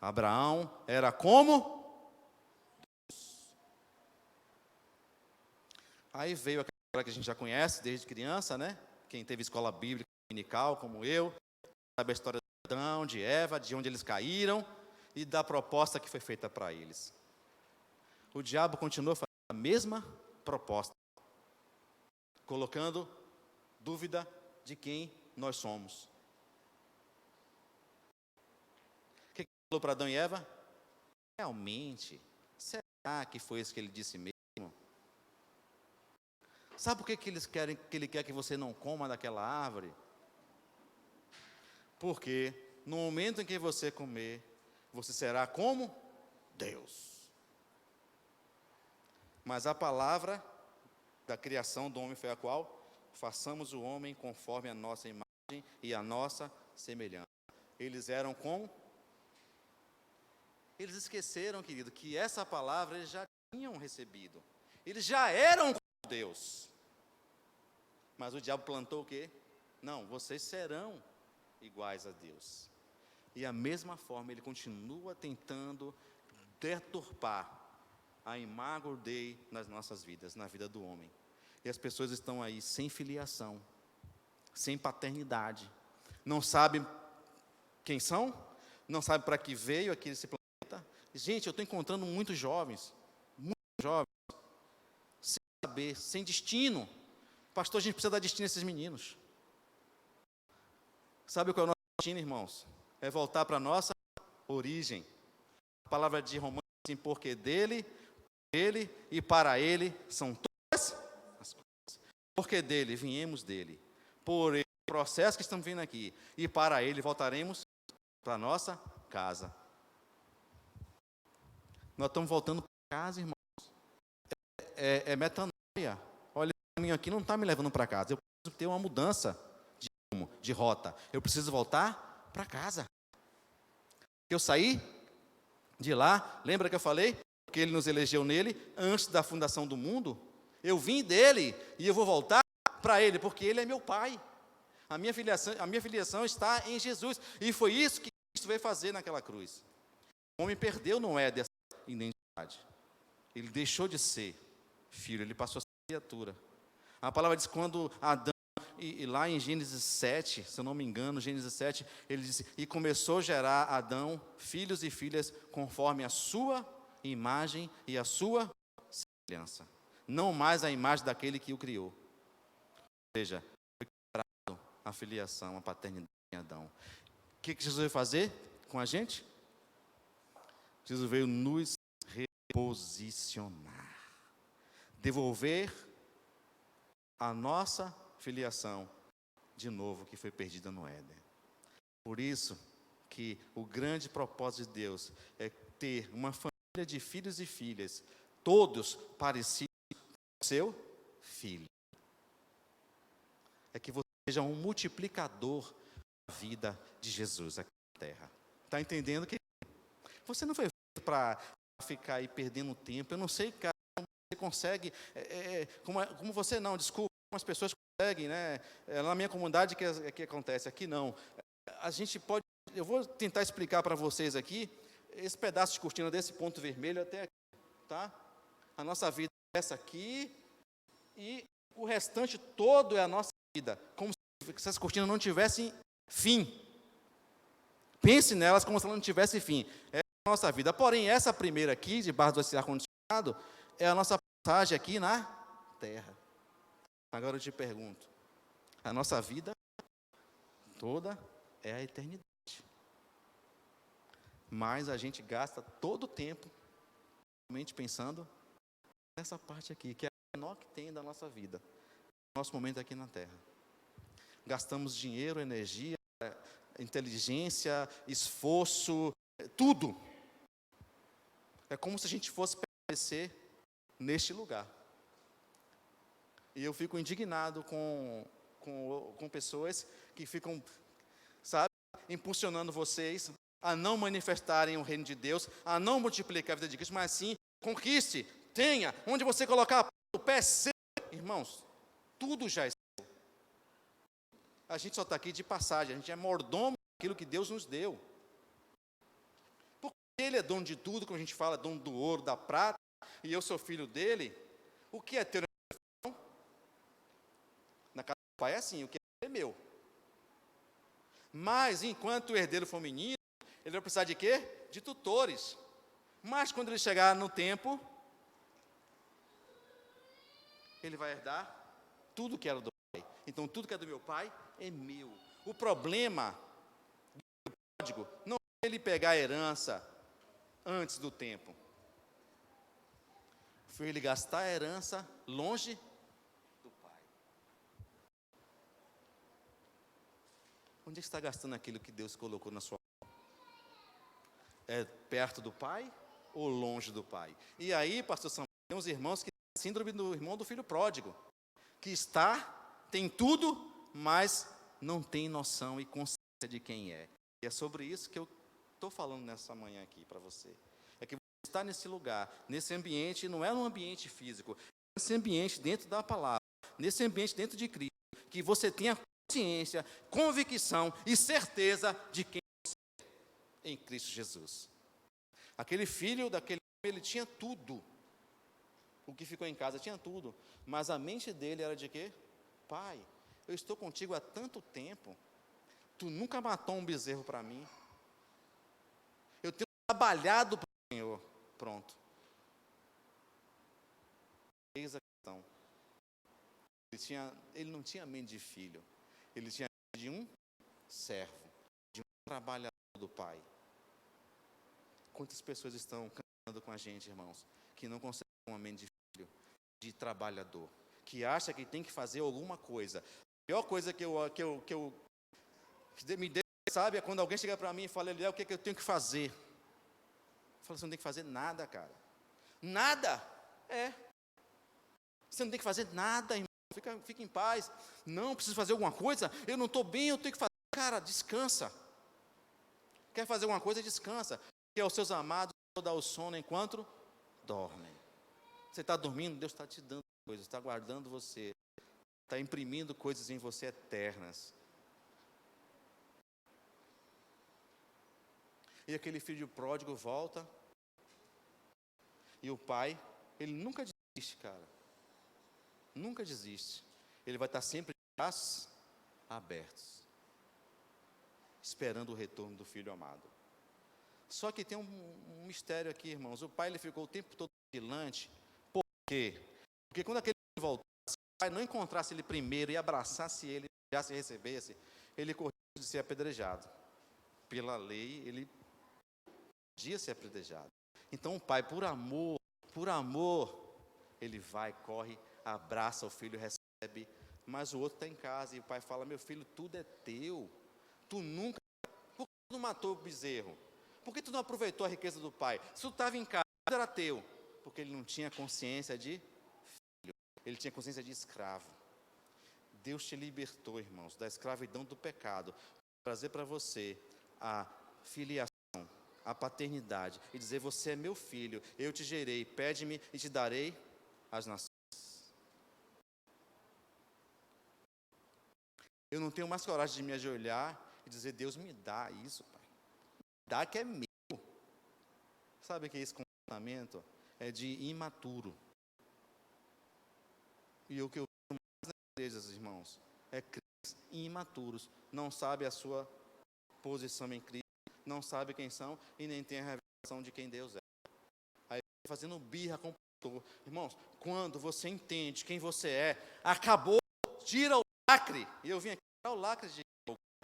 Abraão era como? Aí veio aquela história que a gente já conhece desde criança, né? Quem teve escola bíblica dominical, como eu, sabe a história de Adão, de Eva, de onde eles caíram e da proposta que foi feita para eles. O diabo continua fazendo a mesma proposta, colocando dúvida de quem nós somos. O que ele falou para Adão e Eva? Realmente, será que foi isso que ele disse mesmo? Sabe por que ele quer que você não coma daquela árvore? Porque no momento em que você comer, você será como Deus. Mas a palavra da criação do homem foi a qual? Façamos o homem conforme a nossa imagem e a nossa semelhança. Eles eram como? Eles esqueceram, querido, que essa palavra eles já tinham recebido. Eles já eram como Deus. Mas o diabo plantou o quê? Não, vocês serão iguais a Deus. E a mesma forma ele continua tentando deturpar a imago Dei nas nossas vidas, na vida do homem. E as pessoas estão aí sem filiação, sem paternidade, não sabem quem são, não sabem para que veio aqui esse planeta. Gente, eu estou encontrando muitos jovens, sem saber, sem destino. Pastor, a gente precisa dar destino a esses meninos. Sabe qual é o nosso destino, irmãos? É voltar para a nossa origem. A palavra de Romanos diz, porque dele, ele e para ele são todas as coisas. Porque dele, viemos dele. Por ele, o processo que estamos vendo aqui. E para ele voltaremos para a nossa casa. Nós estamos voltando para casa, irmãos. É metanoia. Olha, o caminho aqui não está me levando para casa. Eu preciso ter uma mudança de rota. Eu preciso voltar para casa. Eu saí de lá, lembra que eu falei? Porque ele nos elegeu nele antes da fundação do mundo. Eu vim dele e eu vou voltar para ele, porque ele é meu pai. A minha filiação está em Jesus. E foi isso que Cristo veio fazer naquela cruz. O homem perdeu Noé dessa identidade. Ele deixou de ser filho, ele passou a ser criatura. A palavra diz quando Adão, e lá em Gênesis 7, se eu não me engano, Gênesis 7, ele diz, e começou a gerar Adão filhos e filhas conforme a sua imagem e a sua semelhança. Não mais a imagem daquele que o criou. Ou seja, foi quebrado a filiação, a paternidade em Adão. O que Jesus veio fazer com a gente? Jesus veio nos reposicionar. Devolver a nossa filiação de novo que foi perdida no Éden. Por isso que o grande propósito de Deus é ter uma família de filhos e filhas, todos parecidos com o seu filho. É que você seja um multiplicador da vida de Jesus aqui na terra. Está entendendo que você não foi feito para ficar aí perdendo tempo. Eu não sei, cara, como você consegue, como você não, desculpa, algumas pessoas conseguem, né? Na minha comunidade que acontece, aqui não. A gente pode, eu vou tentar explicar para vocês aqui, esse pedaço de cortina desse ponto vermelho até aqui, tá? A nossa vida é essa aqui e o restante todo é a nossa vida, como se essas cortinas não tivessem fim. Pense nelas como se elas não tivessem fim. É a nossa vida. Porém, essa primeira aqui, debaixo desse ar-condicionado, é a nossa passagem aqui na terra. Agora eu te pergunto, a nossa vida toda é a eternidade. Mas a gente gasta todo o tempo realmente pensando nessa parte aqui, que é a menor que tem da nossa vida, nosso momento aqui na terra. Gastamos dinheiro, energia, inteligência, esforço, tudo. É como se a gente fosse permanecer neste lugar. E eu fico indignado com pessoas que ficam, sabe, impulsionando vocês a não manifestarem o reino de Deus, a não multiplicar a vida de Cristo, mas sim, conquiste, tenha, onde você colocar o pé seu. Irmãos, tudo já é seu. A gente só está aqui de passagem, a gente é mordomo daquilo que Deus nos deu. Por ele é dono de tudo, como a gente fala, dono do ouro, da prata, e eu sou filho dele, o que é teu é meu. Na casa do pai é assim, o que é meu. Mas, enquanto o herdeiro for menino, ele vai precisar de quê? De tutores. Mas, quando ele chegar no tempo, ele vai herdar tudo que era do pai. Então, tudo que é do meu pai é meu. O problema do pródigo não é ele pegar a herança antes do tempo. Foi ele gastar a herança longe do pai. Onde é que está gastando aquilo que Deus colocou na sua mão? É perto do pai ou longe do pai? E aí, pastor Samuel, tem uns irmãos que têm a síndrome do irmão do filho pródigo, que tem tudo, mas não tem noção e consciência de quem é. E é sobre isso que eu estou falando nessa manhã aqui para você. É que você está nesse lugar, nesse ambiente, não é um ambiente físico, é nesse ambiente dentro da palavra, nesse ambiente dentro de Cristo, que você tenha consciência, convicção e certeza de quem você é em Cristo Jesus. Aquele filho daquele homem, ele tinha tudo. O que ficou em casa tinha tudo, mas a mente dele era de quê? Pai, eu estou contigo há tanto tempo, tu nunca matou um bezerro para mim, eu tenho trabalhado para o Senhor, pronto. Eis a questão. Ele não tinha mente de filho, ele tinha mente de um servo, de um trabalhador do Pai. Quantas pessoas estão caminhando com a gente, irmãos, que não conseguem ter uma mente de filho, de trabalhador, que acha que tem que fazer alguma coisa. A pior coisa que me deu, sabe, é quando alguém chega para mim e fala, Eliel, o que é que eu tenho que fazer? Eu falo, você não tem que fazer nada, cara. Nada? Você não tem que fazer nada, irmão. Fica em paz. Não, preciso fazer alguma coisa? Eu não estou bem, eu tenho que fazer. Cara, descansa. Quer fazer alguma coisa, descansa. Porque aos seus amados, eu dou o sono enquanto dormem. Você está dormindo, Deus está te dando coisas, está guardando você, está imprimindo coisas em você eternas. E aquele filho pródigo volta, e o pai, ele nunca desiste, cara. Nunca desiste. Ele vai estar sempre de braços abertos, esperando o retorno do filho amado. Só que tem um mistério aqui, irmãos. O pai, ele ficou o tempo todo vigilante. Por quê? Porque quando aquele filho voltasse, o pai não encontrasse ele primeiro e abraçasse ele, já se recebesse, ele corria de ser apedrejado. Pela lei, ele podia ser apedrejado. Então o pai, por amor, ele vai, corre, abraça o filho, recebe, mas o outro está em casa, e o pai fala, meu filho, tudo é teu, tu nunca, por que tu não matou o bezerro? Por que tu não aproveitou a riqueza do pai? Se tu estava em casa, tudo era teu, porque ele não tinha consciência de filho, ele tinha consciência de escravo. Deus te libertou, irmãos, da escravidão do pecado, para trazer para você a filiação, a paternidade, e dizer, você é meu filho, eu te gerei, pede-me e te darei as nações. Eu não tenho mais coragem de me ajoelhar e dizer, Deus me dá isso, Pai. Me dá que é meu. Sabe o que é esse comportamento? É de imaturo. E o que eu vejo mais nas igrejas, irmãos, é crentes imaturos. Não sabem a sua posição em Cristo, não sabem quem são e nem têm a revelação de quem Deus é. Aí fazendo birra com o pastor. Irmãos, quando você entende quem você é, acabou, tira o lacre. E eu vim aqui tirar o lacre de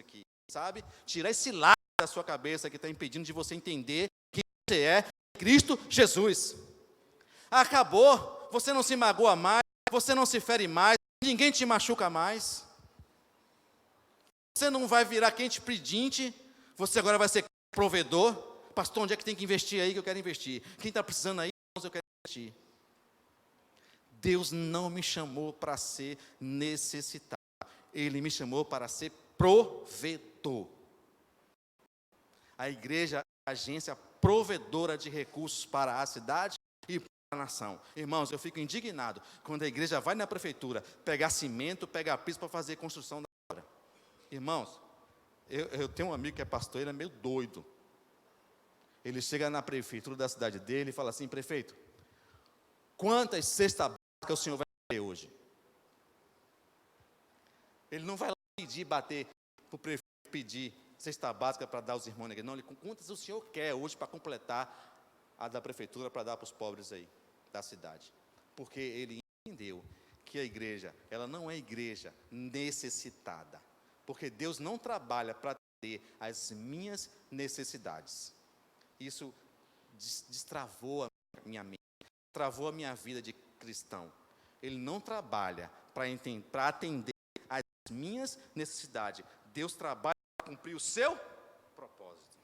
aqui, sabe? Tirar esse lacre da sua cabeça que está impedindo de você entender quem você é em Cristo Jesus. Acabou, você não se magoa mais, você não se fere mais, ninguém te machuca mais. Você não vai virar quente pedinte, você agora vai ser provedor. Pastor, onde é que tem que investir aí que eu quero investir? Quem está precisando aí, eu quero investir. Deus não me chamou para ser necessitado. Ele me chamou para ser provedor. A igreja é a agência provedora de recursos para a cidade e para a nação. Irmãos, eu fico indignado quando a igreja vai na prefeitura pegar cimento, pegar piso para fazer construção da obra. Irmãos, eu tenho um amigo que é pastor, ele é meio doido. Ele chega na prefeitura da cidade dele e fala assim: prefeito, quantas cestas básicas o senhor vai ter hoje? Ele não vai lá bater para o prefeito pedir cesta básica para dar aos irmãos na igreja. Não, ele, quantas o senhor quer hoje para completar a da prefeitura, para dar para os pobres aí da cidade? Porque ele entendeu que a igreja, ela não é igreja necessitada. Porque Deus não trabalha para atender as minhas necessidades. Isso destravou a minha mente, travou a minha vida de cristão. Ele não trabalha para atender as minhas necessidades. Deus trabalha para cumprir o seu propósito.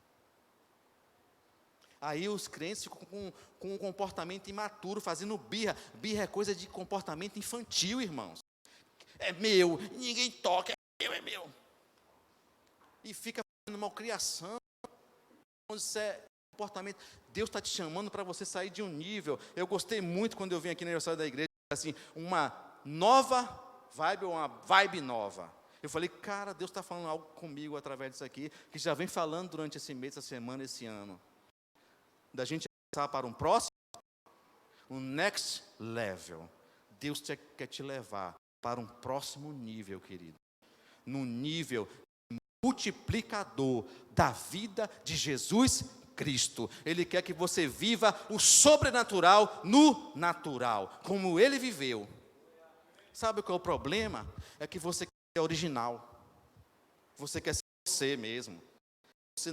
Aí os crentes ficam com um comportamento imaturo, fazendo birra. Birra é coisa de comportamento infantil, irmãos. É meu, ninguém toca, é meu. E fica fazendo malcriação. Isso é comportamento. Deus está te chamando para você sair de um nível. Eu gostei muito quando eu vim aqui no aniversário da igreja, assim, uma nova vibe, ou uma vibe nova. Eu falei, cara, Deus está falando algo comigo através disso aqui, que já vem falando durante esse mês, essa semana, esse ano. Da gente passar para um próximo, um next level. Deus quer te levar para um próximo nível, querido. No nível multiplicador da vida de Jesus Cristo. Ele quer que você viva o sobrenatural no natural, como Ele viveu. Sabe qual é o problema? É que você quer ser original. Você quer ser você mesmo. Você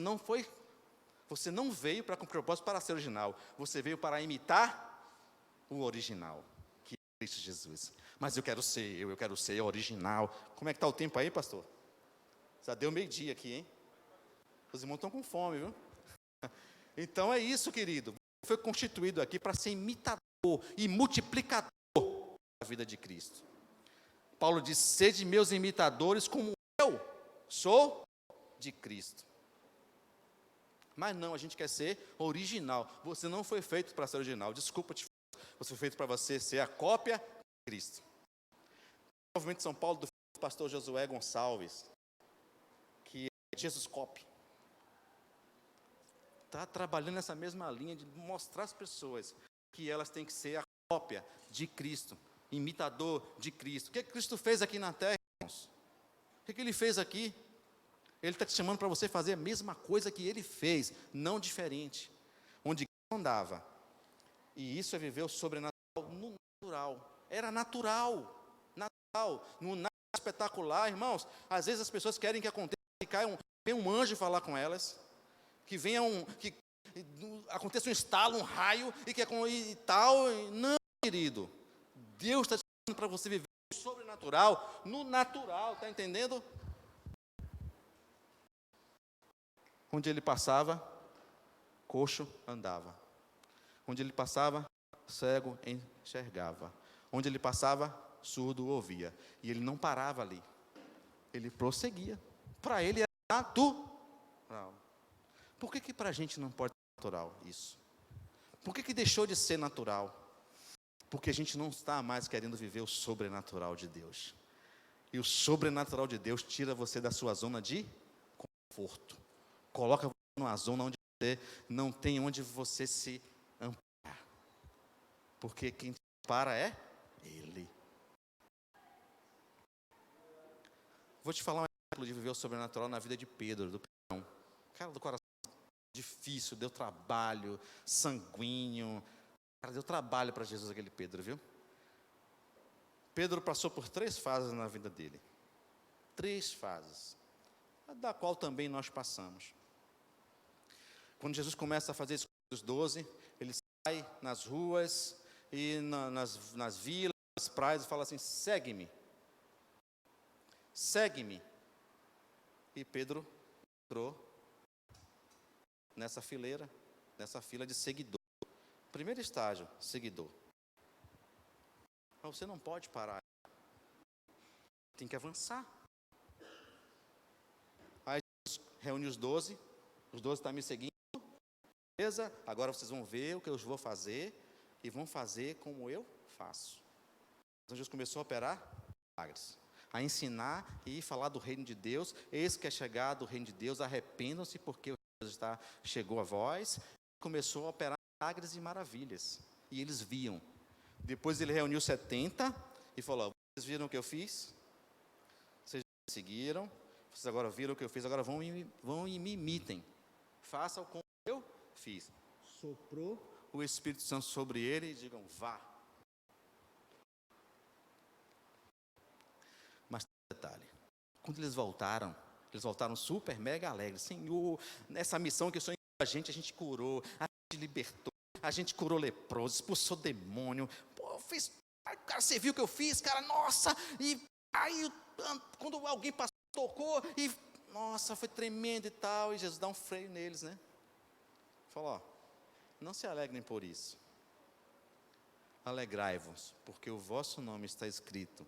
não veio para com propósito para ser original. Você veio para imitar o original, que é Cristo Jesus. Mas eu quero ser original. Como é que está o tempo aí, pastor? Já deu meio-dia aqui, hein? Os irmãos estão com fome, viu? Então é isso, querido. Foi constituído aqui para ser imitador e multiplicador da vida de Cristo. Paulo diz: sede meus imitadores como eu sou de Cristo. Mas não, a gente quer ser original. Você não foi feito para ser original. Desculpa te falar. Você foi feito para você ser a cópia de Cristo. O movimento de São Paulo do pastor Josué Gonçalves, que é Jesus Copy, está trabalhando nessa mesma linha de mostrar às pessoas que elas têm que ser a cópia de Cristo, imitador de Cristo. O que Cristo fez aqui na terra, irmãos? O que Ele fez aqui? Ele está te chamando para você fazer a mesma coisa que Ele fez, não diferente. Onde andava. E isso é viver o sobrenatural no natural. Era natural. No nada espetacular, irmãos. Às vezes as pessoas querem que aconteça, que venha um anjo falar com elas, que aconteça um estalo, um raio, e tal. Não, querido. Deus está te chamando para você viver o sobrenatural no natural, está entendendo? Onde ele passava, coxo andava. Onde ele passava, cego enxergava. Onde ele passava, surdo ouvia. E ele não parava ali. Ele prosseguia. Para ele era natural. Por que para a gente não pode ser natural isso? Por que deixou de ser natural? Porque a gente não está mais querendo viver o sobrenatural de Deus. E o sobrenatural de Deus tira você da sua zona de conforto. Coloca você numa zona onde você não tem onde você se amparar. Porque quem te ampara é Ele. Vou te falar um exemplo de viver o sobrenatural na vida de Pedro, do Pedrão. Cara do coração difícil, deu trabalho, sanguíneo. Cara, deu trabalho para Jesus aquele Pedro, viu? Pedro passou por 3 fases na vida dele. 3 fases. Da qual também nós passamos. Quando Jesus começa a fazer isso com os 12, ele sai nas ruas e nas vilas, nas praias, e fala assim: segue-me. Segue-me. E Pedro entrou nessa fileira, nessa fila de seguidor. Primeiro estágio, seguidor. Mas você não pode parar. Tem que avançar. Aí Jesus reúne os 12 estão me seguindo. Beleza? Agora vocês vão ver o que eu vou fazer e vão fazer como eu faço. Então Jesus começou a operar milagres, a ensinar e falar do reino de Deus. Eis que é chegado o reino de Deus, arrependam-se porque o chegou a voz, começou a operar milagres e maravilhas. E eles viam. Depois ele reuniu 70 e falou: vocês viram o que eu fiz? Vocês seguiram, vocês agora viram o que eu fiz, agora vão e me imitem. Façam como eu fiz. Soprou o Espírito Santo sobre ele e digam: vá. Mas tem um detalhe: quando eles voltaram super mega alegres. Senhor, nessa missão que o Senhor enviou a gente curou, a gente libertou, a gente curou leproso, expulsou demônio. Pô, cara, você viu o que eu fiz, cara? Nossa! E aí, quando alguém passou, tocou, e nossa, foi tremendo e tal. E Jesus dá um freio neles, né? Falou: ó, não se alegrem por isso. Alegrai-vos, porque o vosso nome está escrito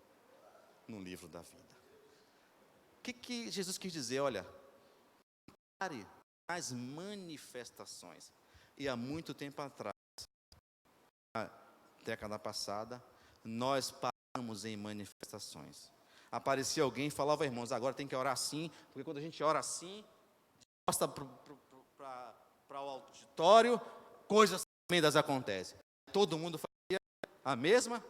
no livro da vida. O que Jesus quis dizer? Olha, pare as manifestações. E há muito tempo atrás, na década passada, nós paramos em manifestações. Aparecia alguém e falava: irmãos, agora tem que orar assim, porque quando a gente ora assim, mostra para o auditório, coisas tremendas acontecem. Todo mundo fazia a mesma,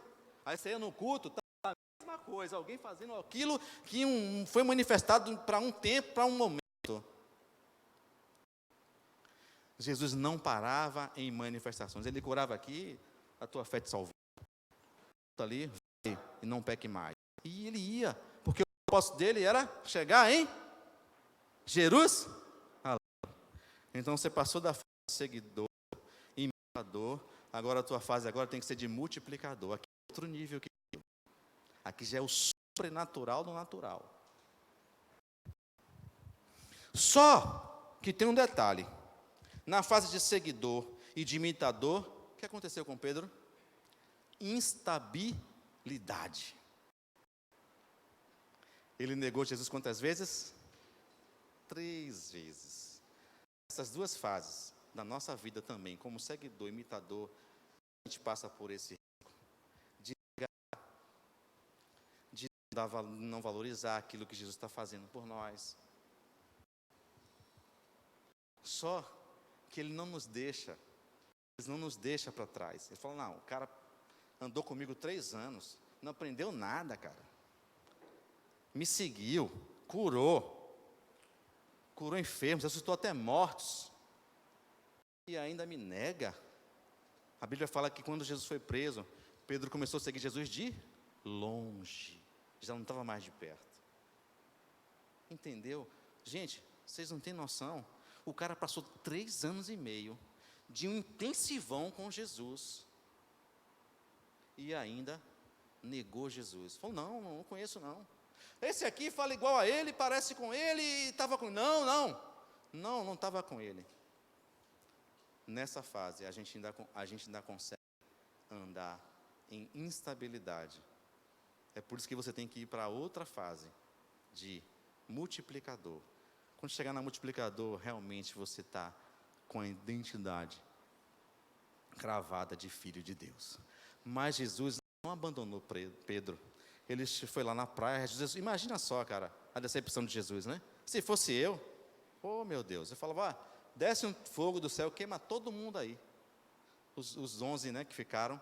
aí você ia no culto, tá a mesma coisa, alguém fazendo aquilo que foi manifestado para um tempo, para um momento. Jesus não parava em manifestações. Ele curava aqui, a tua fé te salvou. Ali, vai e não peque mais. E ele ia, porque o propósito dele era chegar em Jerusalém. Então você passou da fase de seguidor, imitador, agora a tua fase agora tem que ser de multiplicador. Aqui é outro nível. Aqui já é o sobrenatural do natural. Só que tem um detalhe. Na fase de seguidor e de imitador, o que aconteceu com Pedro? Instabilidade. Ele negou Jesus quantas vezes? 3 vezes. Essas duas fases da nossa vida também, como seguidor, imitador, a gente passa por esse risco de não valorizar aquilo que Jesus está fazendo por nós. Só que Ele não nos deixa para trás. Ele fala: não, o cara andou comigo 3 anos, não aprendeu nada, cara. Me seguiu, curou enfermos, ressuscitou até mortos, e ainda me nega. A Bíblia fala que quando Jesus foi preso, Pedro começou a seguir Jesus de longe, já não estava mais de perto. Entendeu? Gente, vocês não têm noção. O cara passou 3 anos e meio de um intensivão com Jesus e ainda negou Jesus. Falou: não conheço não. Esse aqui fala igual a ele, parece com ele e estava com... Não estava com ele. Nessa fase, a gente ainda consegue andar em instabilidade. É por isso que você tem que ir para outra fase de multiplicador. Quando chegar na multiplicador, realmente você está com a identidade cravada de filho de Deus. Mas Jesus não abandonou Pedro. Ele foi lá na praia. Jesus, imagina só, cara, a decepção de Jesus, né? Se fosse eu, oh meu Deus, eu falava: desce um fogo do céu, queima todo mundo aí. Os 11, né, que ficaram.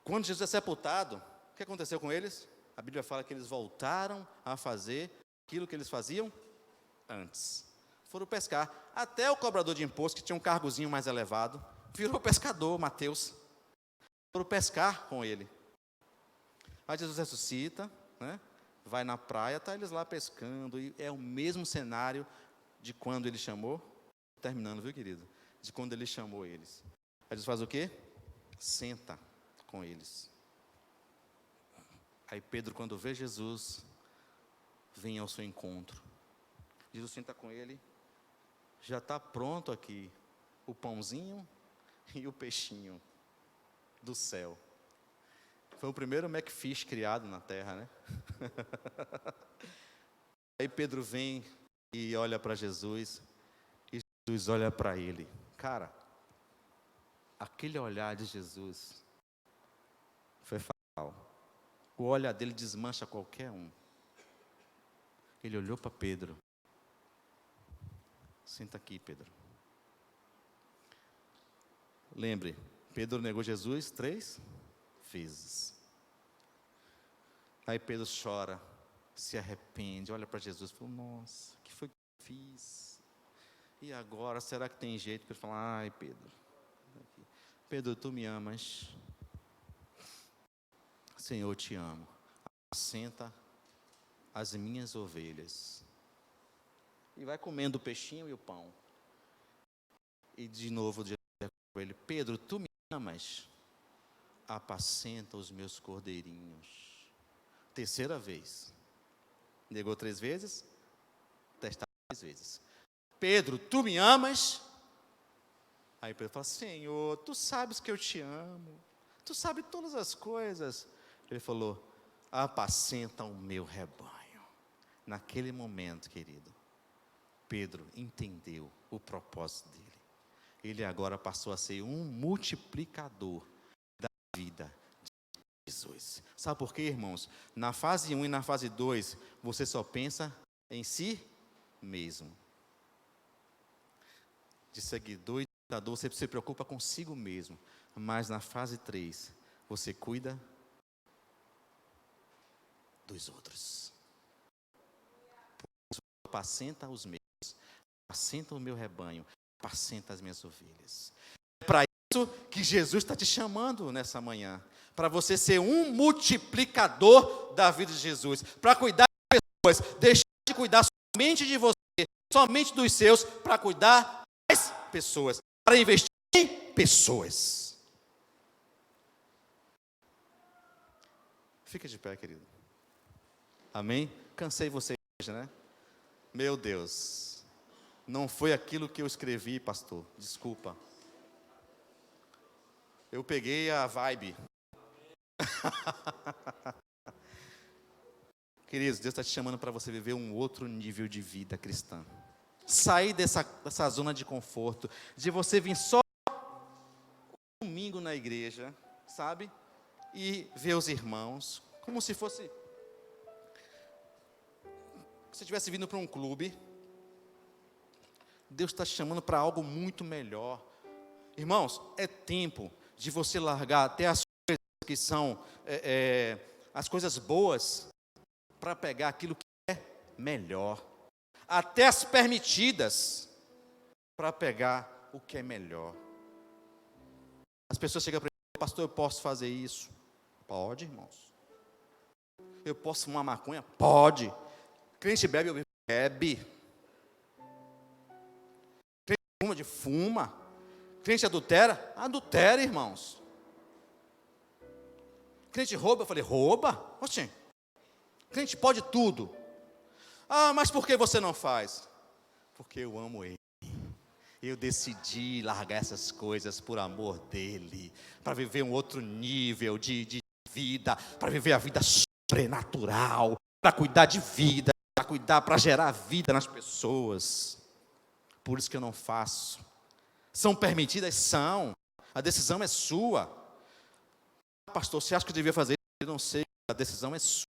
Quando Jesus é sepultado, o que aconteceu com eles? A Bíblia fala que eles voltaram a fazer aquilo que eles faziam antes. Foram pescar. Até o cobrador de imposto, que tinha um cargozinho mais elevado, virou pescador, Mateus. Foram pescar com ele. Aí Jesus ressuscita, né? Vai na praia, está eles lá pescando, e é o mesmo cenário de quando ele chamou. Terminando, viu, querido? De quando ele chamou eles. Aí Jesus faz o quê? Senta com eles. Aí Pedro, quando vê Jesus, vem ao seu encontro. Jesus senta com ele. Já está pronto aqui o pãozinho e o peixinho do céu. Foi o primeiro McFish criado na terra, né? Aí Pedro vem e olha para Jesus, e Jesus olha para ele. Cara, aquele olhar de Jesus foi fatal. O olhar dele desmancha qualquer um. Ele olhou para Pedro. Senta aqui, Pedro. Lembre, Pedro negou Jesus 3 vezes. Aí Pedro chora, se arrepende, olha para Jesus e fala, nossa, o que foi que eu fiz? E agora, será que tem jeito? Pedro fala, ai Pedro, Pedro, tu me amas? Senhor, eu te amo. Apacenta as minhas ovelhas. E vai comendo o peixinho e o pão. E de novo, para ele, Pedro, tu me amas? Apacenta os meus cordeirinhos. Terceira vez. Negou 3 vezes, testado 3 vezes. Pedro, tu me amas? Aí Pedro fala, Senhor, tu sabes que eu te amo. Tu sabes todas as coisas. Ele falou, apacenta o meu rebanho. Naquele momento, querido, Pedro entendeu o propósito dele. Ele agora passou a ser um multiplicador da vida de Jesus. Sabe por quê, irmãos? Na fase 1 e na fase 2, você só pensa em si mesmo. De seguidor e ditador, você se preocupa consigo mesmo. Mas na fase 3, você cuida dos outros. Por isso, apacenta os meus, apacenta o meu rebanho, apacenta as minhas ovelhas. É para isso que Jesus está te chamando nessa manhã. Para você ser um multiplicador da vida de Jesus. Para cuidar de pessoas. Deixar de cuidar somente de você, somente dos seus, para cuidar das pessoas. Para investir em pessoas. Fica de pé, querido. Amém? Cansei você hoje, né? Meu Deus. Não foi aquilo que eu escrevi, pastor. Desculpa. Eu peguei a vibe. Queridos, Deus está te chamando para você viver um outro nível de vida cristã. Sair dessa zona de conforto, de você vir só um domingo na igreja, sabe? E ver os irmãos, como se fosse... Se você estivesse vindo para um clube, Deus está te chamando para algo muito melhor. Irmãos, é tempo de você largar até as coisas que são as coisas boas, para pegar aquilo que é melhor. Até as permitidas, para pegar o que é melhor. As pessoas chegam para mim, pastor, eu posso fazer isso? Pode, irmãos. Eu posso fumar maconha? Pode. Crente bebe, bebe. Crente fuma, fuma. Crente adultera? Adultera, irmãos. Crente rouba? Eu falei, rouba? Oxê. Crente pode tudo. Ah, mas por que você não faz? Porque eu amo Ele. Eu decidi largar essas coisas por amor dEle. Para viver um outro nível de vida. Para viver a vida sobrenatural. Para cuidar de vida. Para cuidar, para gerar vida nas pessoas. Por isso que eu não faço. São permitidas? São. A decisão é sua. Pastor, você acha que eu devia fazer isso? Eu não sei. A decisão é sua.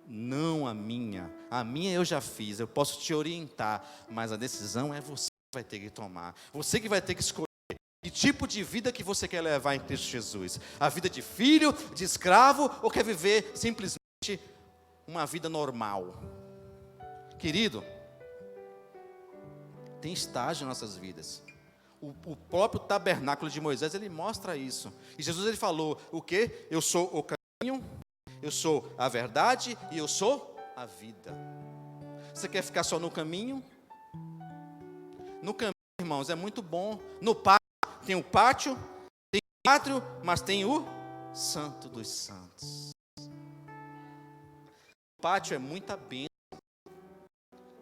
Não a minha. A minha eu já fiz. Eu posso te orientar. Mas a decisão é você que vai ter que tomar. Você que vai ter que escolher que tipo de vida que você quer levar em Cristo Jesus. A vida de filho, de escravo, ou quer viver simplesmente uma vida normal? Querido, tem estágio em nossas vidas. O próprio tabernáculo de Moisés, ele mostra isso. E Jesus, ele falou, o quê? Eu sou o caminho, eu sou a verdade e eu sou a vida. Você quer ficar só no caminho? No caminho, irmãos, é muito bom. No pátio, tem o pátio, tem o pátrio, mas tem o Santo dos Santos. O pátio é muita bênção.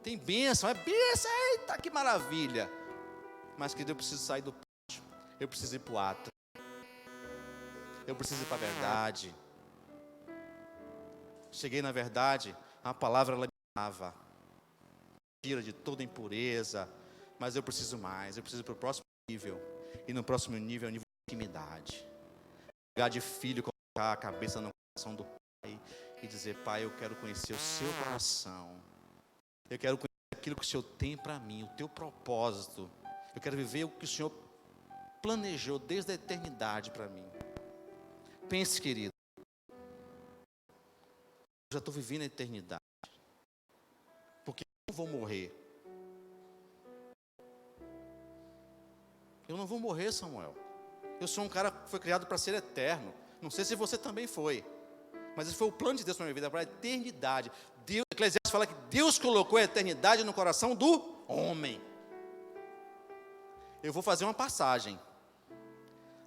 Tem bênção, é bênção, eita, que maravilha. Mas que eu preciso sair do pátio. Eu preciso ir para o átrio. Eu preciso ir para a verdade. Cheguei na verdade, a palavra ela me lava. Tira de toda impureza. Mas eu preciso mais, eu preciso ir para o próximo nível. E no próximo nível é o nível de intimidade. Pegar de filho, colocar a cabeça no coração do Pai. E dizer, Pai, eu quero conhecer o seu coração. Eu quero conhecer aquilo que o Senhor tem para mim, o teu propósito. Eu quero viver o que o Senhor planejou desde a eternidade para mim. Pense, querido, eu já estou vivendo a eternidade, porque eu não vou morrer. Eu não vou morrer, Samuel. Eu sou um cara que foi criado para ser eterno. Não sei se você também foi, mas esse foi o plano de Deus para a minha vida, para a eternidade. Deus, Eclesiastes fala que Deus colocou a eternidade no coração do homem. Eu vou fazer uma passagem.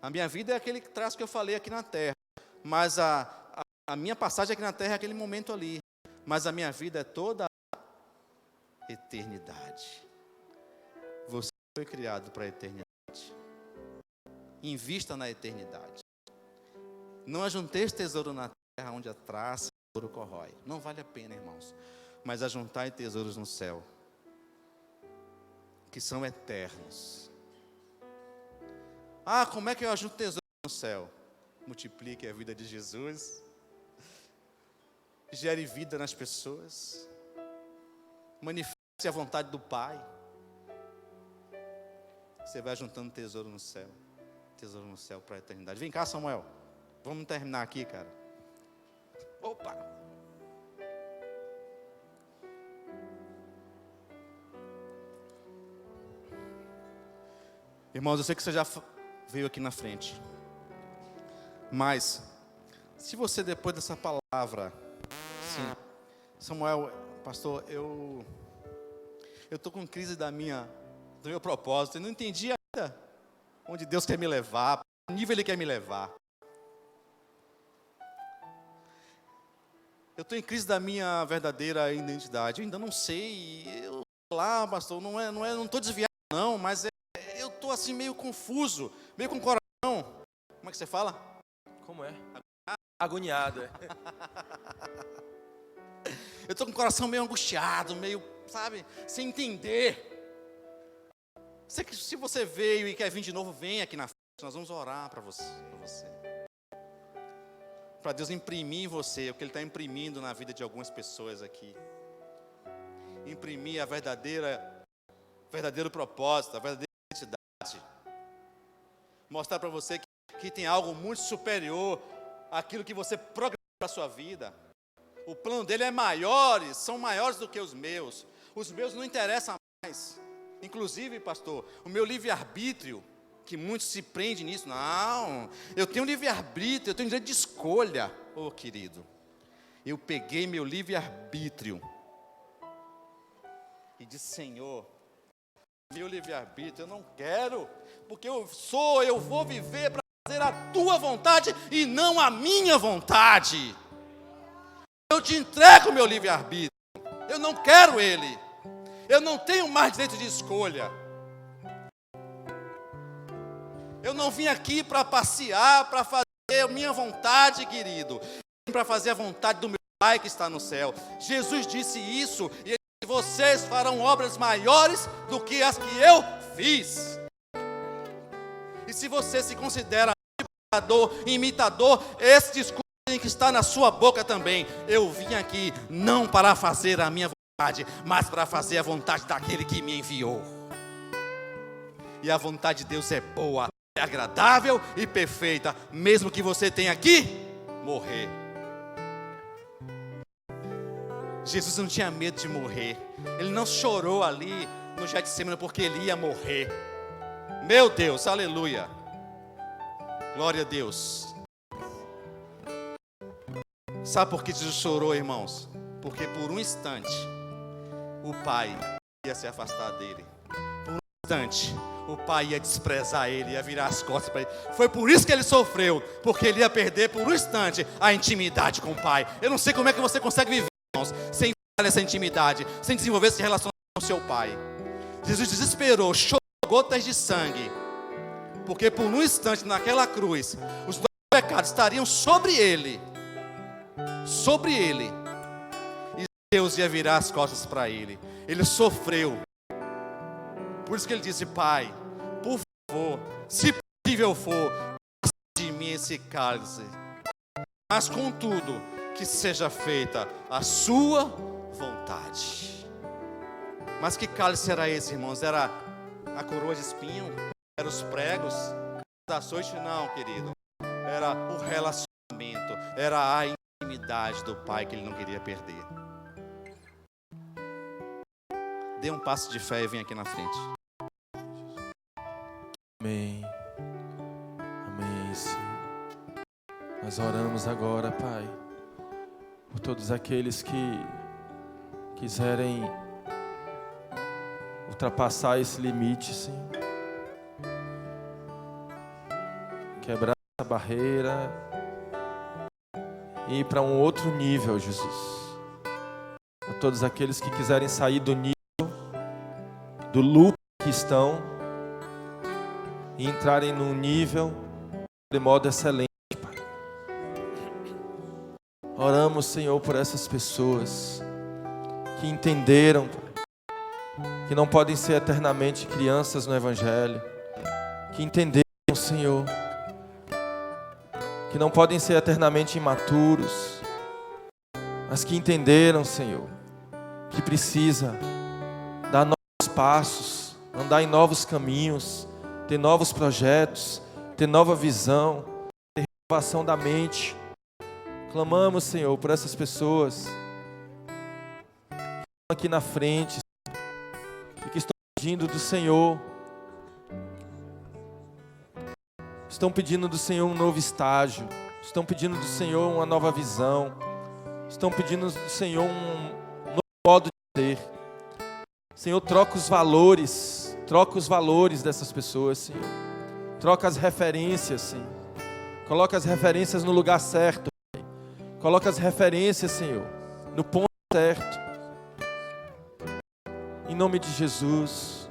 A minha vida é aquele traço que eu falei aqui na terra, mas a minha passagem aqui na terra é aquele momento ali, mas a minha vida é toda a eternidade. Você foi criado para a eternidade. Invista na eternidade. Não ajunteis tesouro na terra, onde a traça e o ouro corrói. Não vale a pena, irmãos. Mas ajuntai tesouros no céu, que são eternos. Ah, como é que eu ajunto tesouro no céu? Multiplique a vida de Jesus. Gere vida nas pessoas. Manifeste a vontade do Pai. Você vai juntando tesouro no céu. Tesouro no céu para a eternidade. Vem cá, Samuel. Vamos terminar aqui, cara. Opa! Irmãos, eu sei que você já veio aqui na frente. Mas, se você depois dessa palavra, sim, Samuel, pastor, eu estou com crise do meu propósito. Eu não entendi ainda onde Deus quer me levar, para que nível Ele quer me levar. Eu estou em crise da minha verdadeira identidade. Eu ainda não sei. Lá, pastor, não estou desviado não, mas eu estou assim meio confuso, meio com o coração. Como é que você fala? Como é? Agoniado. Eu estou com o coração meio angustiado, meio, sabe, sem entender. Se você veio e quer vir de novo, vem aqui na frente. Nós vamos orar para você. Para Deus imprimir em você o que Ele está imprimindo na vida de algumas pessoas aqui. Imprimir a verdadeiro propósito, a verdadeira identidade. Mostrar para você que tem algo muito superior àquilo que você programou para a sua vida. O plano dele são maiores do que os meus. Os meus não interessam mais. Inclusive, pastor, o meu livre-arbítrio, que muitos se prendem nisso. Não, eu tenho livre-arbítrio, eu tenho direito de escolha. Oh, querido, eu peguei meu livre-arbítrio e disse, Senhor, meu livre-arbítrio eu não quero, porque eu vou viver para fazer a tua vontade e não a minha vontade. Eu te entrego o meu livre-arbítrio, eu não quero ele, eu não tenho mais direito de escolha. Eu não vim aqui para passear, para fazer a minha vontade, querido. Eu vim para fazer a vontade do meu Pai que está no céu. Jesus disse isso, e Ele disse, vocês farão obras maiores do que as que eu fiz. E se você se considera imitador, esse discurso tem que estar na sua boca também. Eu vim aqui não para fazer a minha vontade, mas para fazer a vontade daquele que me enviou. E a vontade de Deus é boa, é agradável e perfeita, mesmo que você tenha que morrer. Jesus não tinha medo de morrer. Ele não chorou ali no Getsemane porque ele ia morrer. Meu Deus, aleluia. Glória a Deus. Sabe por que Jesus chorou, irmãos? Porque por um instante o Pai ia se afastar dele. Por um instante o Pai ia desprezar ele, ia virar as costas para ele. Foi por isso que ele sofreu, porque ele ia perder por um instante a intimidade com o Pai. Eu não sei como é que você consegue viver, irmãos, sem essa intimidade, sem desenvolver esse relacionamento com o seu Pai. Jesus desesperou, chorou gotas de sangue, porque por um instante naquela cruz, os nossos pecados estariam sobre ele. E Deus ia virar as costas para ele. Ele sofreu. Por isso que ele disse, Pai, por favor, se possível for, passa de mim esse cálice, mas contudo, que seja feita a sua vontade. Mas que cálice era esse, irmãos? Era a coroa de espinho? Era os pregos? Da açoite? Não, querido. Era o relacionamento. Era a intimidade do Pai que ele não queria perder. Dê um passo de fé e vem aqui na frente. Amém. Amém, Senhor. Nós oramos agora, Pai, por todos aqueles que quiserem ultrapassar esse limite, Senhor. Quebrar essa barreira e ir para um outro nível, Jesus. A todos aqueles que quiserem sair do nível, do loop que estão, e entrarem num nível de modo excelente, Pai. Oramos, Senhor, por essas pessoas que entenderam, Pai, que não podem ser eternamente crianças no Evangelho, que entenderam, Senhor, que não podem ser eternamente imaturos, mas que entenderam, Senhor, que precisa dar novos passos, andar em novos caminhos, ter novos projetos, ter nova visão, ter renovação da mente. Clamamos, Senhor, por essas pessoas que estão aqui na frente e que estão pedindo do Senhor, estão pedindo do Senhor um novo estágio, estão pedindo do Senhor uma nova visão, estão pedindo do Senhor um novo modo de ser. Senhor, troca os valores dessas pessoas, Senhor. Troca as referências, Senhor. Coloca as referências no lugar certo, Pai. Coloca as referências, Senhor, no ponto certo. Em nome de Jesus.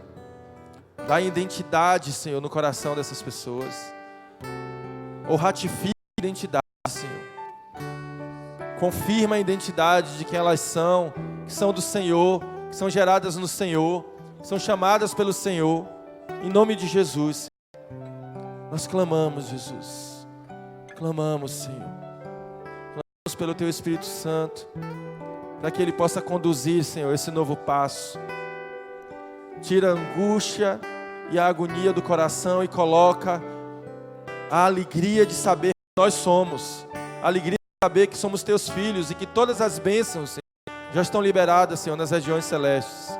Dá identidade, Senhor, no coração dessas pessoas. Ou ratifica a identidade, Senhor. Confirma a identidade de quem elas são, que são do Senhor, que são geradas no Senhor, que são chamadas pelo Senhor. Em nome de Jesus. Nós clamamos, Jesus. Clamamos, Senhor. Clamamos pelo Teu Espírito Santo, para que Ele possa conduzir, Senhor, esse novo passo. Tira a angústia e a agonia do coração e coloca a alegria de saber que nós somos. A alegria de saber que somos Teus filhos e que todas as bênçãos, Senhor, já estão liberadas, Senhor, nas regiões celestes.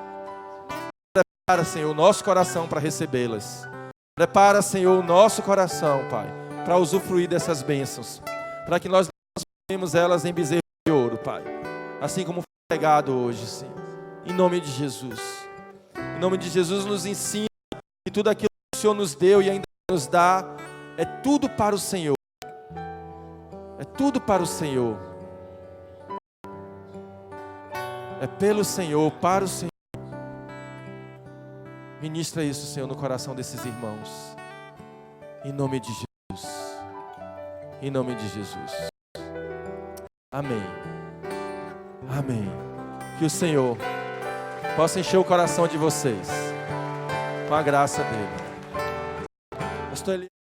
Prepara, Senhor, o nosso coração para recebê-las. Prepara, Senhor, o nosso coração, Pai, para usufruir dessas bênçãos. Para que nós transformemos elas em bezerro de ouro, Pai. Assim como foi pregado hoje, Senhor. Em nome de Jesus. Em nome de Jesus, nos ensina que tudo aquilo que o Senhor nos deu e ainda nos dá, é tudo para o Senhor. É tudo para o Senhor. É pelo Senhor, para o Senhor. Ministra isso, Senhor, no coração desses irmãos. Em nome de Jesus. Em nome de Jesus. Amém. Amém. Que o Senhor possa encher o coração de vocês com a graça dele. Pastor Eli...